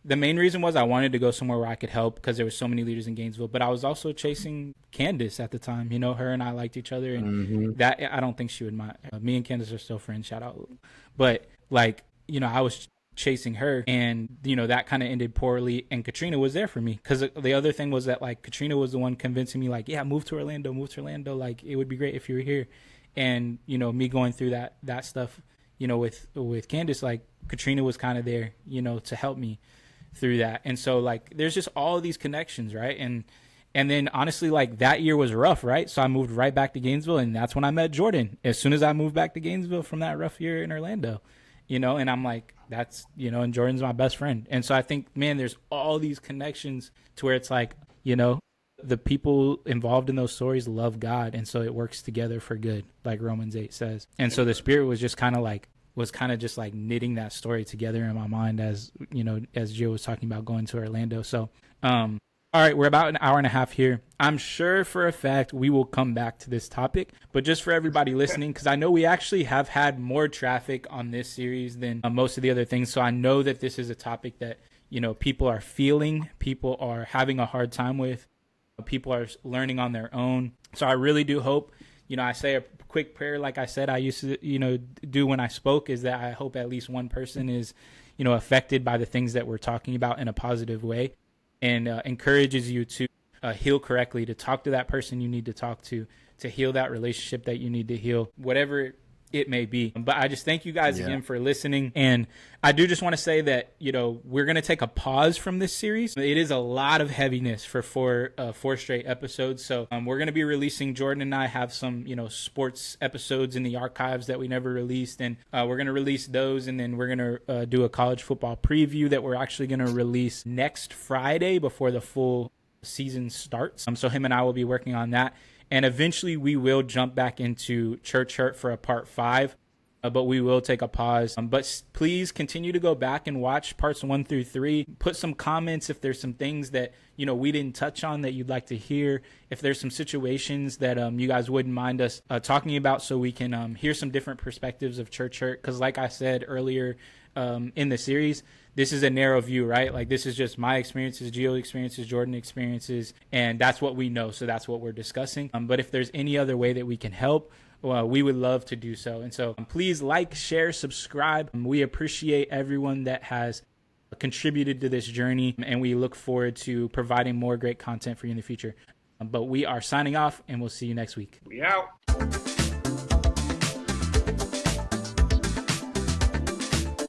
S2: the main reason was I wanted to go somewhere where I could help, because there were so many leaders in Gainesville. But I was also chasing Candace at the time. Her and I liked each other, and that I don't think she would mind. Me and Candace are still friends. Shout out. But like, I was chasing her, and that kind of ended poorly, and Katrina was there for me, because the other thing was that like Katrina was the one convincing me like, move to Orlando, like it would be great if you were here. And me going through that stuff with Candace, like Katrina was kind of there to help me through that. And so like there's just all of these connections, right? And then honestly, like that year was rough, right? So I moved right back to Gainesville, and that's when I met Jordan. As soon as I moved back to Gainesville from that rough year in Orlando, and I'm like, that's, and Jordan's my best friend. And so I think, man, there's all these connections to where it's like, the people involved in those stories love God. And so it works together for good, like Romans 8 says. And so the Spirit was just kind of just like knitting that story together in my mind as Joe was talking about going to Orlando. So, all right, we're about an hour and a half here. I'm sure for a fact we will come back to this topic, but just for everybody listening, because I know we actually have had more traffic on this series than most of the other things. So I know that this is a topic that, people are feeling, people are having a hard time with, people are learning on their own. So I really do hope, I say a quick prayer, like I said, I used to, do when I spoke, is that I hope at least one person is, affected by the things that we're talking about in a positive way. And encourages you to heal correctly, to talk to that person you need to talk to heal that relationship that you need to heal, whatever it may be. But I just thank you guys again for listening. And I do just want to say that, we're going to take a pause from this series. It is a lot of heaviness for four straight episodes. So we're going to be releasing, Jordan and I have some, sports episodes in the archives that we never released. And we're going to release those. And then we're going to do a college football preview that we're actually going to release next Friday before the full season starts. So him and I will be working on that. And eventually we will jump back into Church Hurt for a part 5, but we will take a pause. But please continue to go back and watch parts 1 through 3. Put some comments if there's some things that, we didn't touch on that you'd like to hear. If there's some situations that you guys wouldn't mind us talking about, so we can hear some different perspectives of Church Hurt. Because like I said earlier in the series, this is a narrow view, right? Like this is just my experiences, Gio experiences, Jordan experiences, and that's what we know. So that's what we're discussing. But if there's any other way that we can help, we would love to do so. And so please like, share, subscribe. We appreciate everyone that has contributed to this journey, and we look forward to providing more great content for you in the future. But we are signing off, and we'll see you next week.
S3: We out.